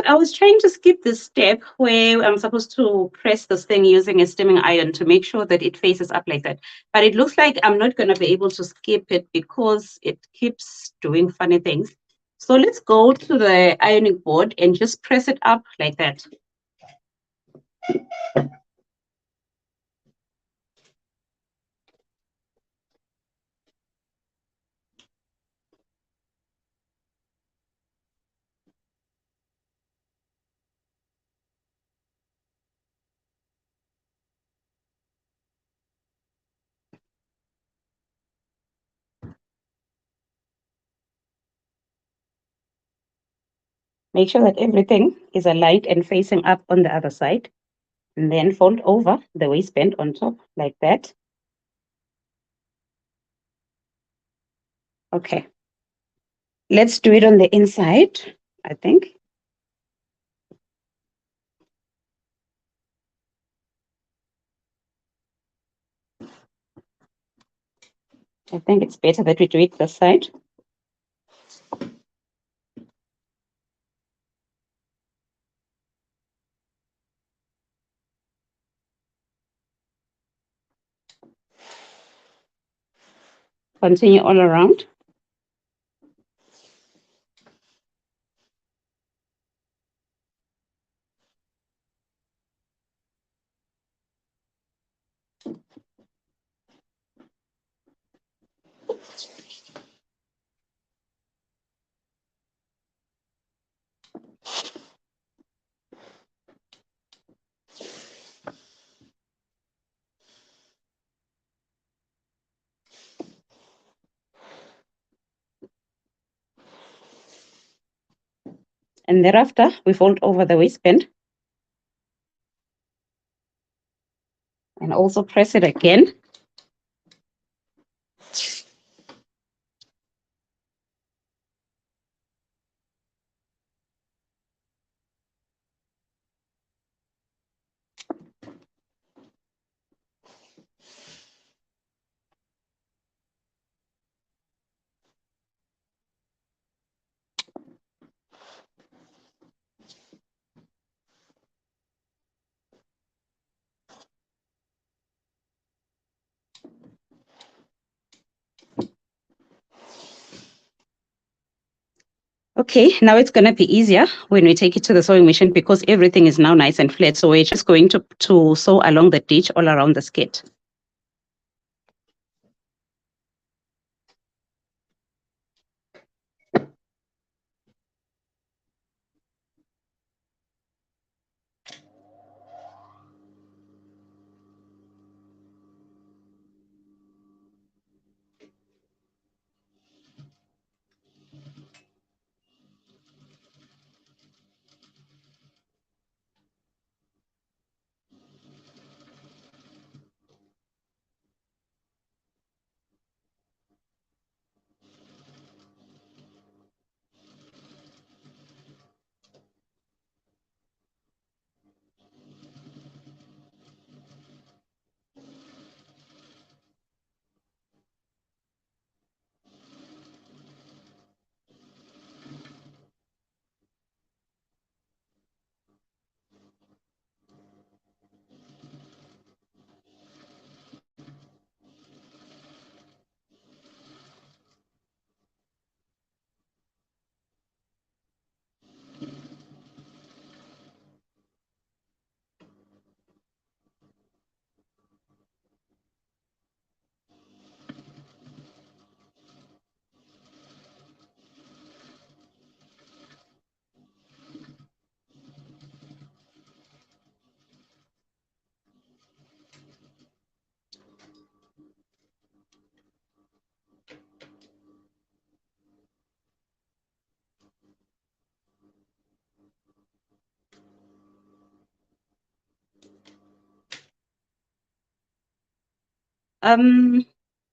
I was trying to skip this step where I'm supposed to press this thing using a steaming iron to make sure that it faces up like that. But it looks like I'm not going to be able to skip it because it keeps doing funny things. So let's go to the ironing board and just press it up like that. Make sure that everything is aligned and facing up on the other side. And then fold over the waistband on top like that. Okay. Let's do it on the inside, I think. I think it's better that we do it this side. Continue all around. And thereafter, we fold over the waistband and also press it again. Okay, now it's going to be easier when we take it to the sewing machine because everything is now nice and flat. So we're just going to sew along the ditch all around the skirt.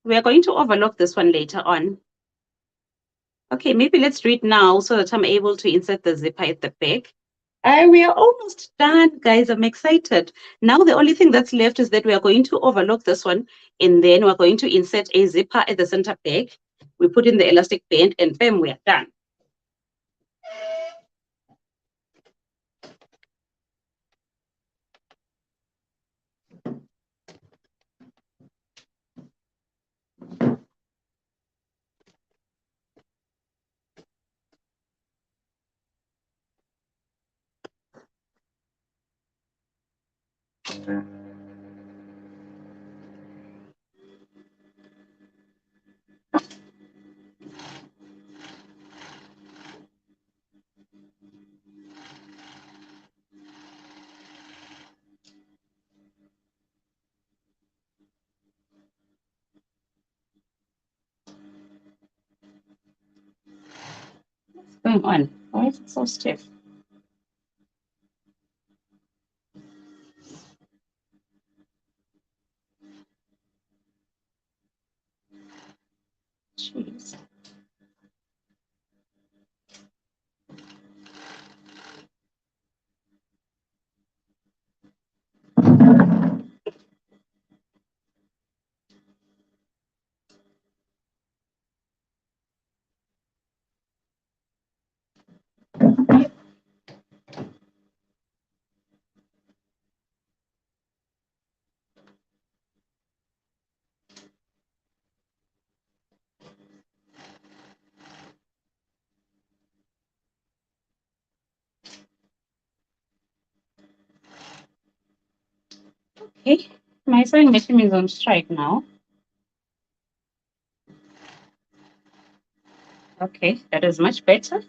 We are going to overlock this one later on. Okay, maybe let's do it now so that I'm able to insert the zipper at the back. We are almost done, guys. I'm excited. Now the only thing that's left is that we are going to overlock this one, and then we're going to insert a zipper at the center back. We put in the elastic band, and bam, we are done. What's going on? Why is it so stiff? Jeez. Okay, my sewing machine is on strike now. Okay, that is much better.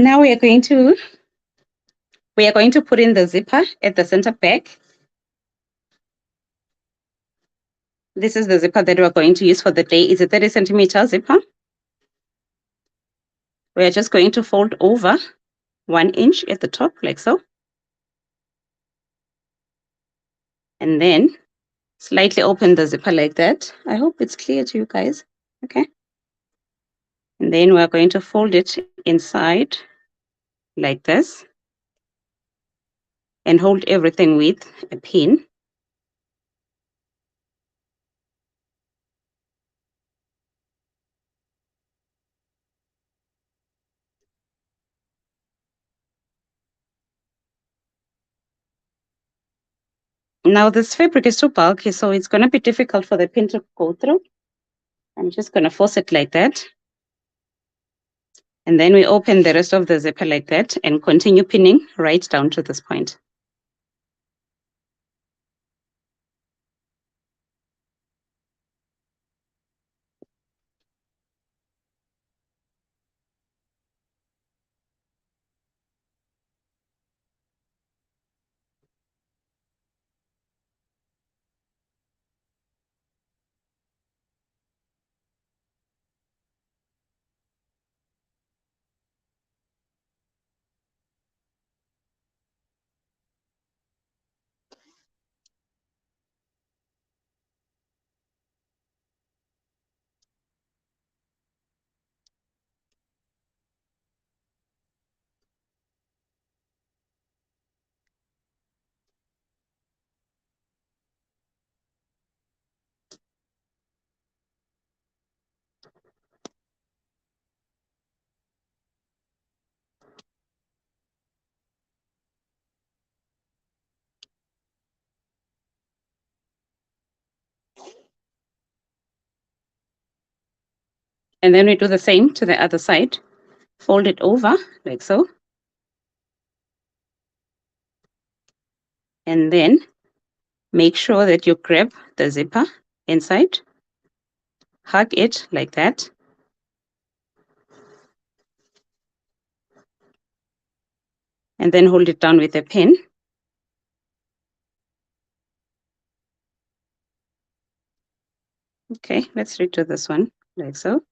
Now we are going to put in the zipper at the center back. This is the zipper that we're going to use for the day. It's a 30 centimeter zipper. We're just going to fold over 1 inch at the top like so. And then slightly open the zipper like that. I hope it's clear to you guys. Okay. And then we're going to fold it inside like this and hold everything with a pin. Now this fabric is too bulky, so it's going to be difficult for the pin to go through. I'm just going to force it like that. And then we open the rest of the zipper like that and continue pinning right down to this point. And then we do the same to the other side. Fold it over like so. And then make sure that you grab the zipper inside, hug it like that. And then hold it down with a pin. Okay, let's redo this one like so.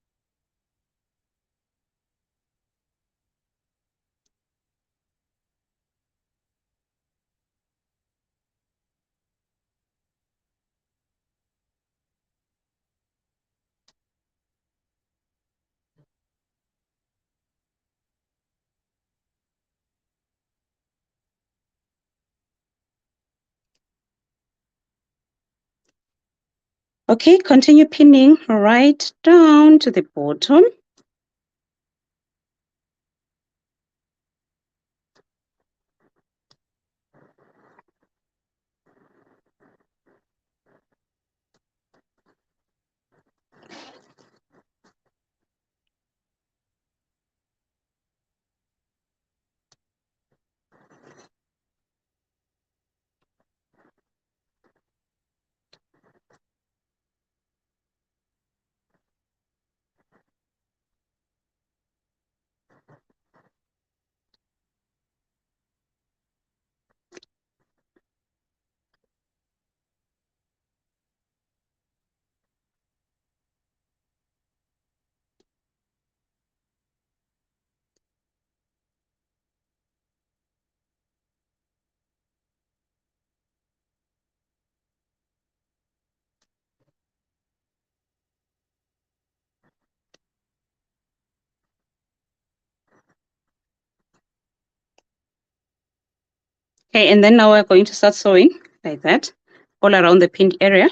Okay, continue pinning right down to the bottom. Okay, and then now we're going to start sewing like that all around the pinned area.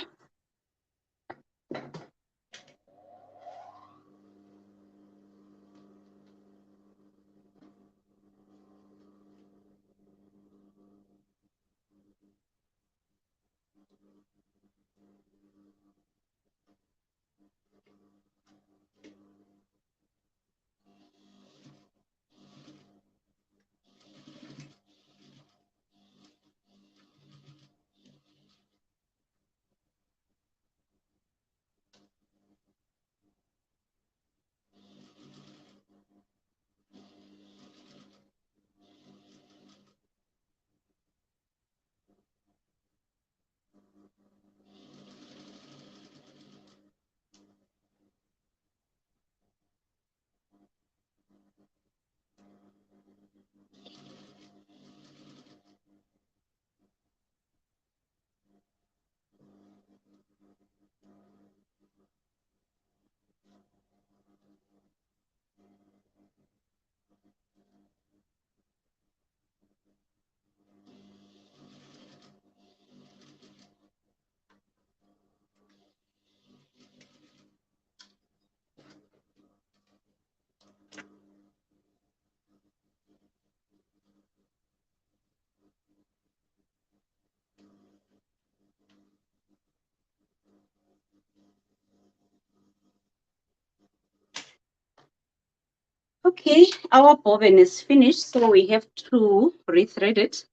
Okay, our bobbin is finished, so we have to rethread it.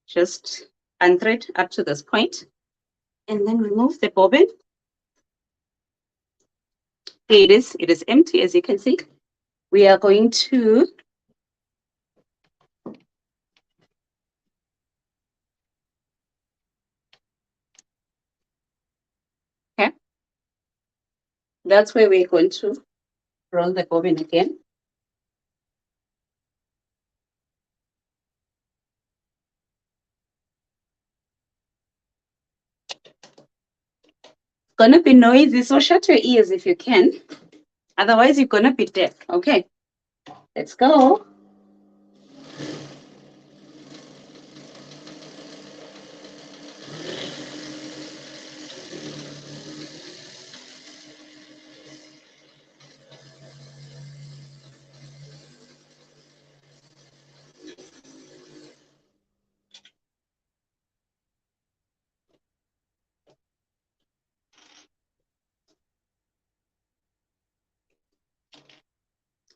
Just unthread up to this point, and then remove the bobbin. Here it is empty, as you can see. We are going to okay. That's where we're going to roll the bobbin again. It's gonna be noisy, so shut your ears if you can. Otherwise, you're gonna be deaf. Okay, let's go.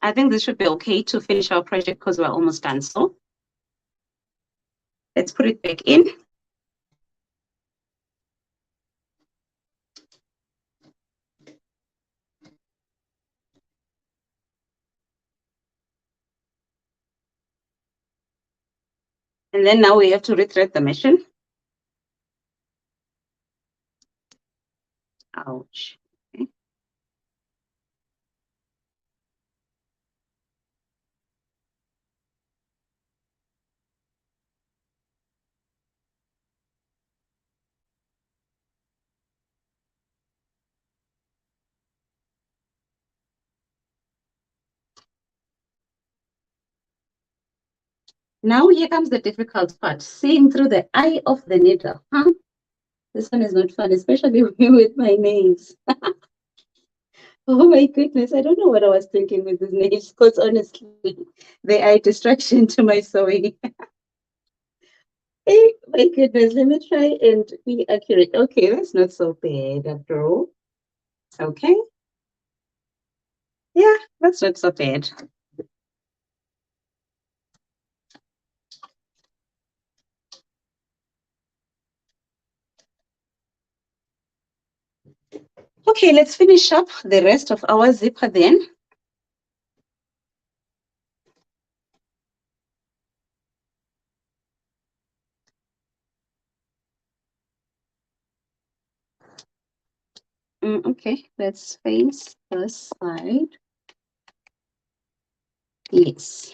I think this should be okay to finish our project because we're almost done. So let's put it back in. And then now we have to rethread the machine. Ouch. Okay. Now here comes the difficult part, seeing through the eye of the needle. Huh? This one is not fun, especially with my nails. Oh my goodness, I don't know what I was thinking with these nails, because honestly, they are a distraction to my sewing. Hey, my goodness, let me try and be accurate. Okay, that's not so bad after all. Okay, yeah, that's not so bad. Okay, let's finish up the rest of our zipper then. Okay, let's face this side. Yes.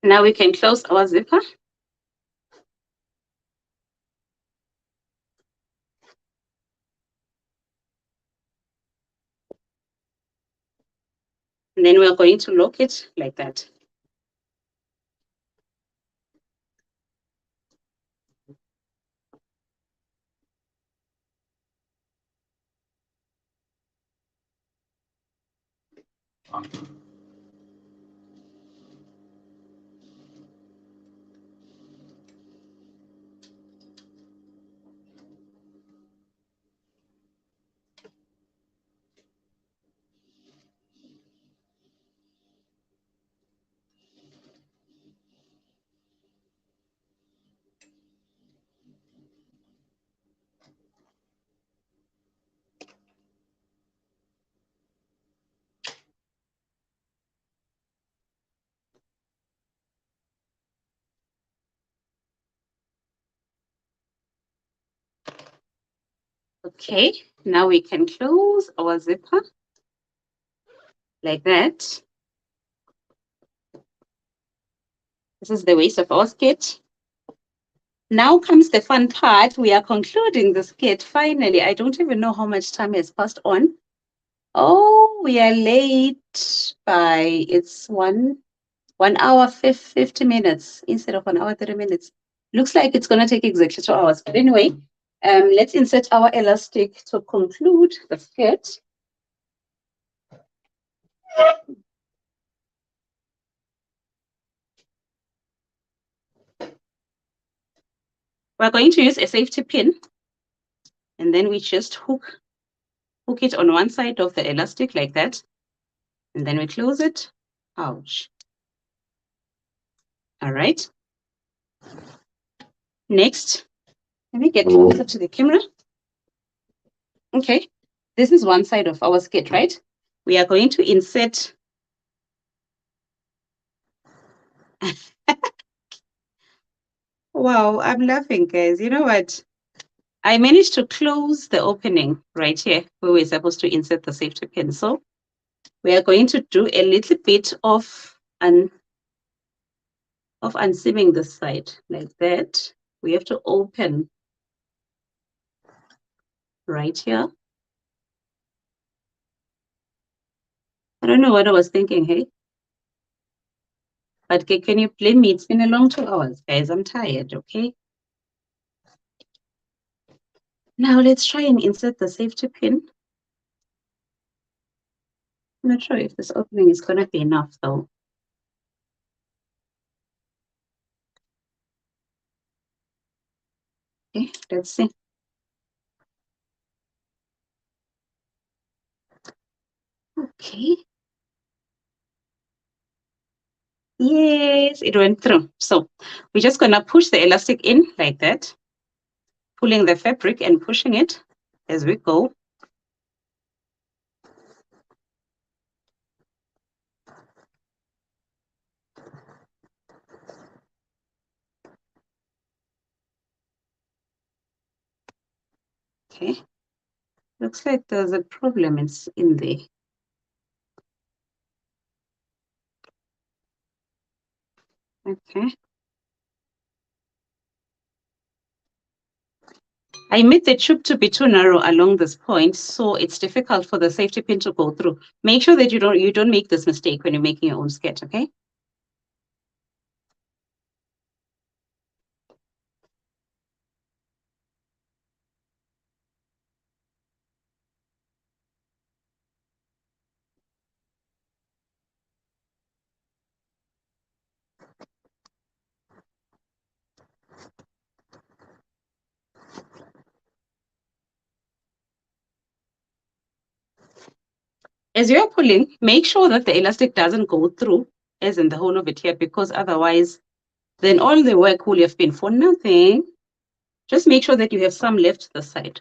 Now we can close our zipper. And then we're going to lock it like that. Okay, now we can close our zipper like that. This is the waist of our skirt. Now comes the fun part. We are concluding the skirt. Finally, I don't even know how much time has passed on. Oh, we are late by, it's 1 hour, 50 minutes instead of 1 hour, 30 minutes. Looks like it's going to take exactly 2 hours. But anyway, let's insert our elastic to conclude the skirt. We're going to use a safety pin, and then we just hook it on one side of the elastic like that, and then we close it. Ouch. All right. Next, let me get closer to the camera. Okay, this is one side of our skirt, right? We are going to insert wow, I'm laughing, guys. You know what? I managed to close the opening right here where we're supposed to insert the safety pin. So we are going to do a little bit of unseaming this side like that. We have to open right here. I don't know what I was thinking, hey? But can you blame me? It's been a long 2 hours, guys. I'm tired, okay? Now let's try and insert the safety pin. I'm not sure if this opening is going to be enough, though. Okay, let's see. Okay. Yes, it went through. So we're just going to push the elastic in like that, pulling the fabric and pushing it as we go. Okay. Looks like there's a problem in there. Okay. I made the tube to be too narrow along this point, so it's difficult for the safety pin to go through. Make sure that you don't make this mistake when you're making your own skirt, okay? As you're pulling, make sure that the elastic doesn't go through, as in the whole of it here, because otherwise, then all the work will have been for nothing. Just make sure that you have some left this side.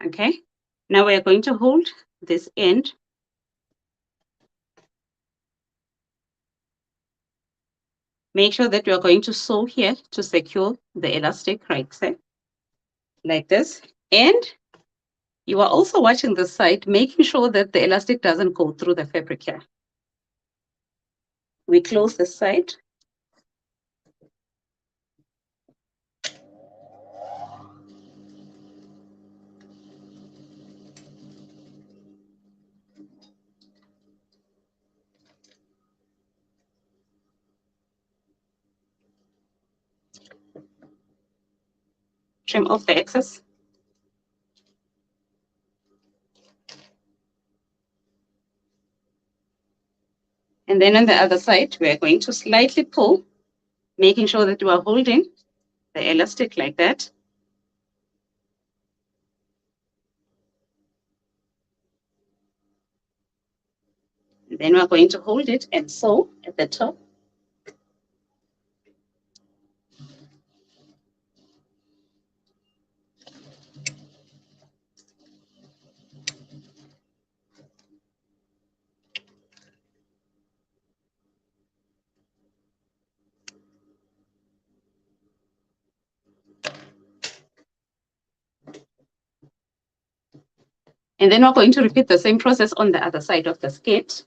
Okay. Now we are going to hold this end. Make sure that you are going to sew here to secure the elastic right side, like this. And you are also watching the side, making sure that the elastic doesn't go through the fabric here. We close the side. Trim off the excess. And then on the other side, we are going to slightly pull, making sure that you are holding the elastic like that. And then we're going to hold it and sew at the top. And then we're going to repeat the same process on the other side of the skirt.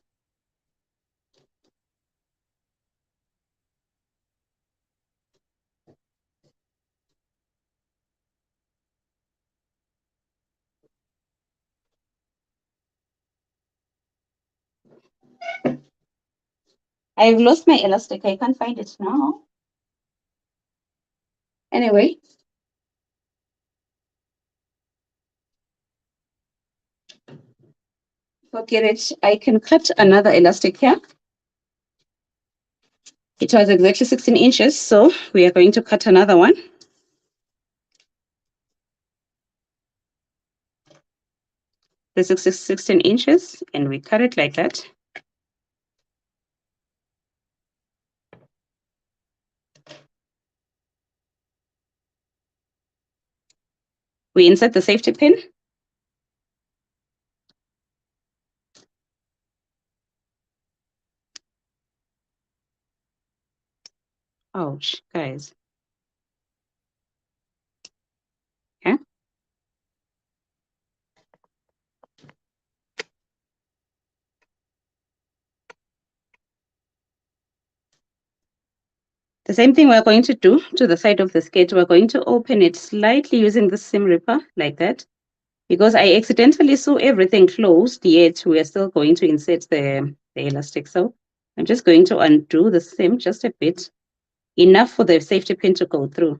I've lost my elastic. I can't find it now. Anyway. Forget it. I can cut another elastic here. It was exactly 16 inches, so we are going to cut another one. This is 16 inches, and we cut it like that. We insert the safety pin. Ouch, guys. Okay. The same thing we're going to do to the side of the skirt. We're going to open it slightly using the seam ripper like that. Because I accidentally sew everything closed, yet we are still going to insert the elastic. So I'm just going to undo the seam just a bit, enough for the safety pin to go through.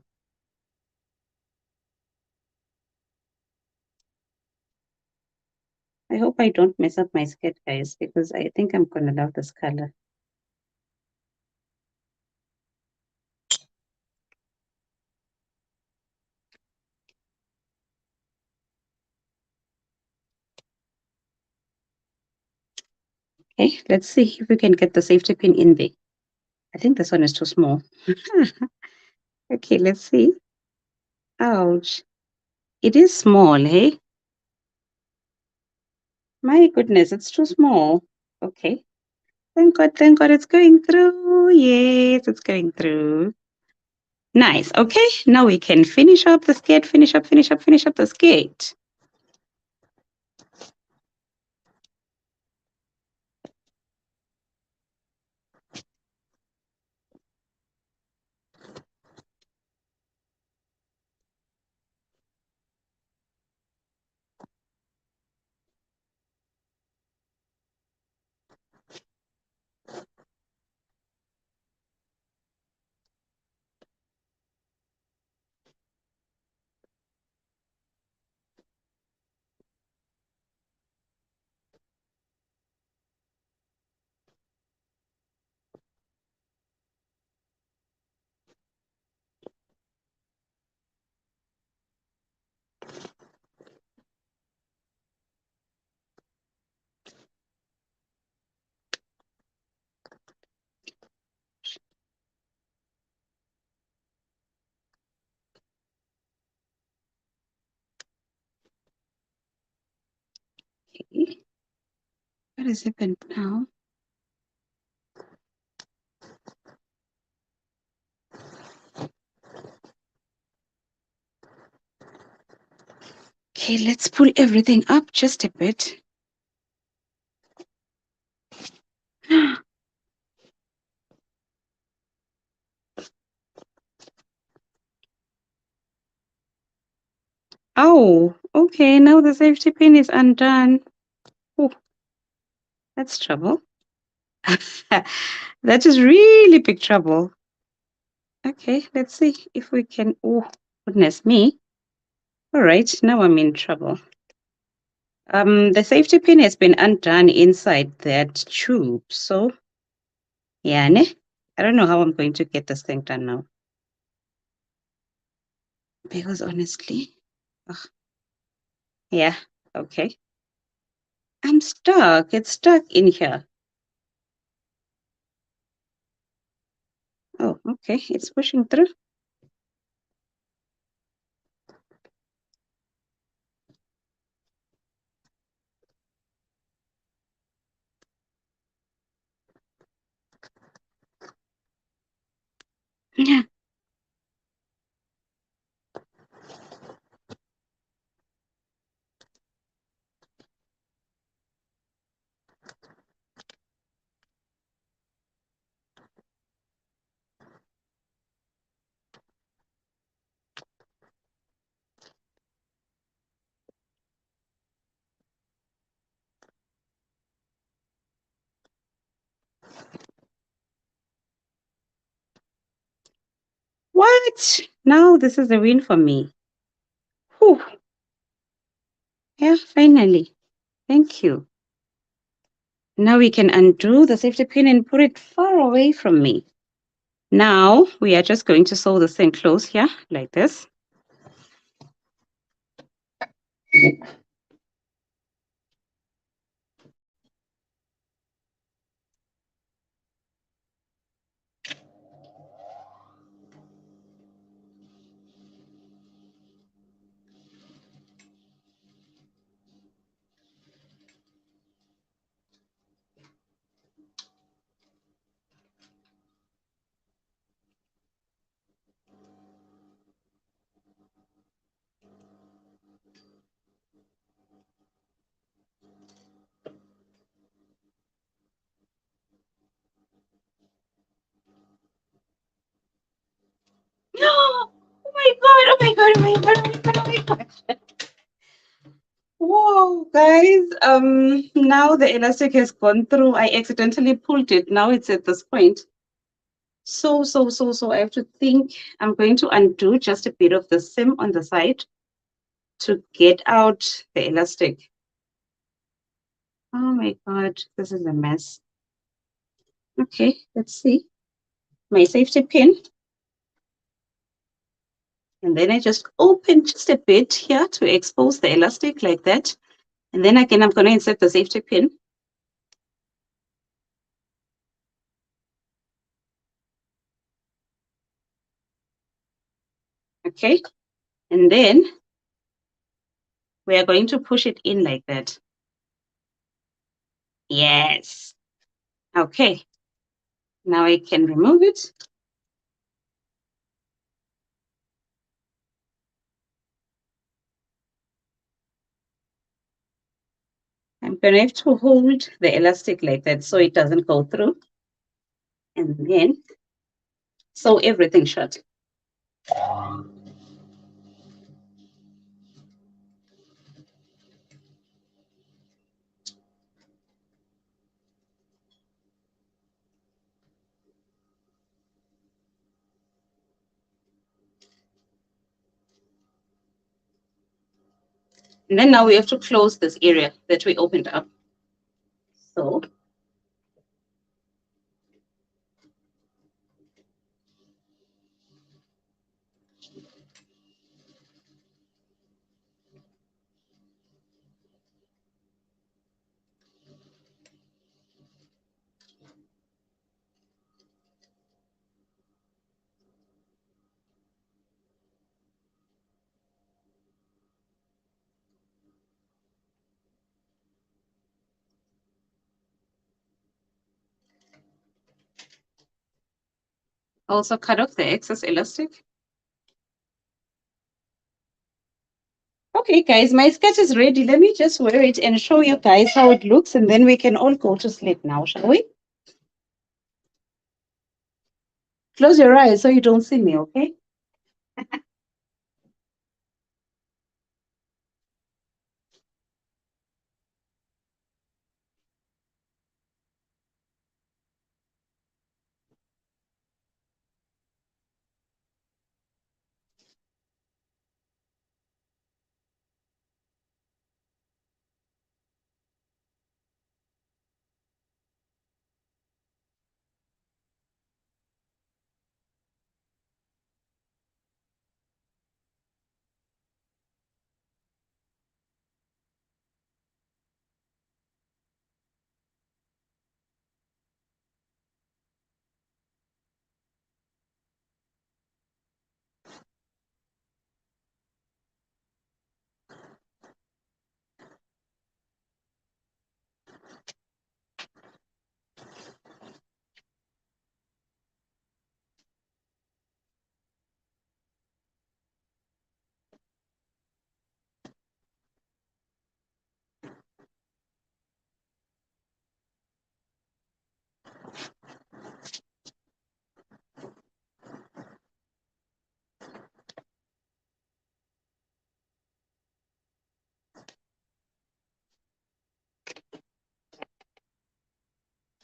I hope I don't mess up my skirt, guys, because I think I'm going to love this color. Okay, let's see if we can get the safety pin in there. I think this one is too small. Okay, let's see. Ouch. It is small, hey? My goodness, it's too small. Okay. Thank God it's going through. Yes, it's going through. Nice. Okay, now we can finish up the skirt, finish up the skirt. Okay. What has happened now? Okay, let's pull everything up just a bit. Oh, okay, now the safety pin is undone. Oh, that's trouble. That is really big trouble. Okay, let's see if we can. Oh, goodness me. All right, now I'm in trouble. The safety pin has been undone inside that tube. So, yeah, ne? I don't know how I'm going to get this thing done now. Because honestly, ugh, yeah, okay. I'm stuck. It's stuck in here. Oh, okay. It's pushing through. Yeah. What? Now this is a win for me. Whew. Yeah, finally. Thank you. Now we can undo the safety pin and put it far away from me. Now we are just going to sew this thing close here, like this. my god, oh my god, oh my god, oh my god. Whoa, guys. Now the elastic has gone through. I accidentally pulled it. Now it's at this point. So I have to think. I'm going to undo just a bit of the seam on the side to get out the elastic. Oh my god, this is a mess. Okay, let's see. My safety pin. And then I just open just a bit here to expose the elastic like that. And then again, I'm going to insert the safety pin. Okay. And then we are going to push it in like that. Yes. Okay. Now I can remove it. I'm going to have to hold the elastic like that so it doesn't go through. And then sew everything shut. And then now we have to close this area that we opened up. So also cut off the excess elastic. Okay, guys, my skirt is ready. Let me just wear it and show you guys how it looks, and then we can all go to sleep now, shall we? Close your eyes so you don't see me, okay?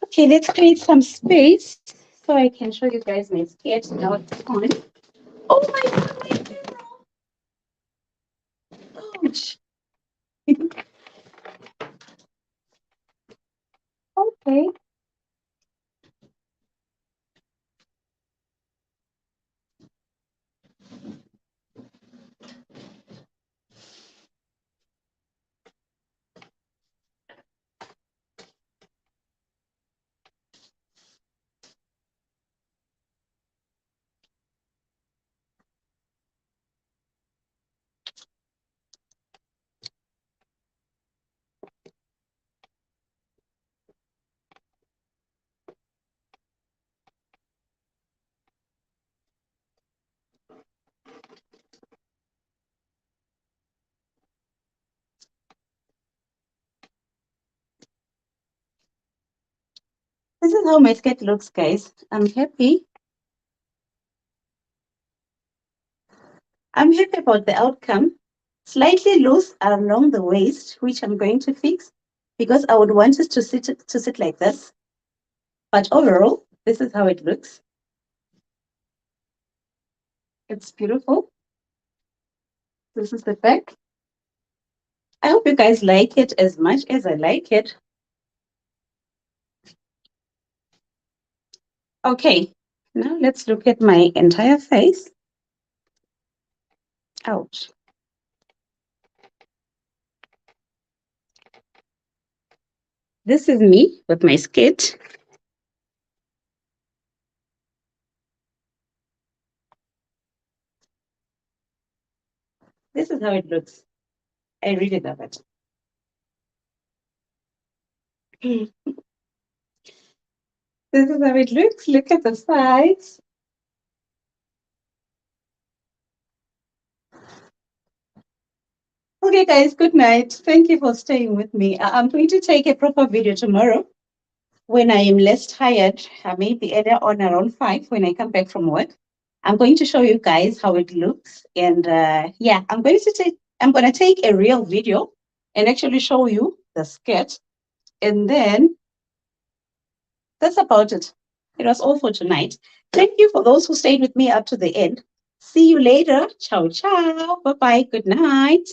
Okay, let's create some space so I can show you guys my skirt now it's on. Oh my god, my mirror! Ouch. Okay. This is how my skirt looks, guys. I'm happy. I'm happy about the outcome. Slightly loose along the waist, which I'm going to fix because I would want it to sit like this. But overall, this is how it looks. It's beautiful. This is the back. I hope you guys like it as much as I like it. Okay, now let's look at my entire face. Ouch. This is me with my skirt. This is how it looks. I really love it. This is how it looks. Look at the sides. Okay, guys, good night. Thank you for staying with me. I'm going to take a proper video tomorrow when I am less tired, maybe earlier on around 5 when I come back from work. I'm going to show you guys how it looks. And yeah, I'm going to take a real video and actually show you the skirt. And then that's about it. It was all for tonight. Thank you for those who stayed with me up to the end. See you later. Ciao, ciao. Bye-bye. Good night.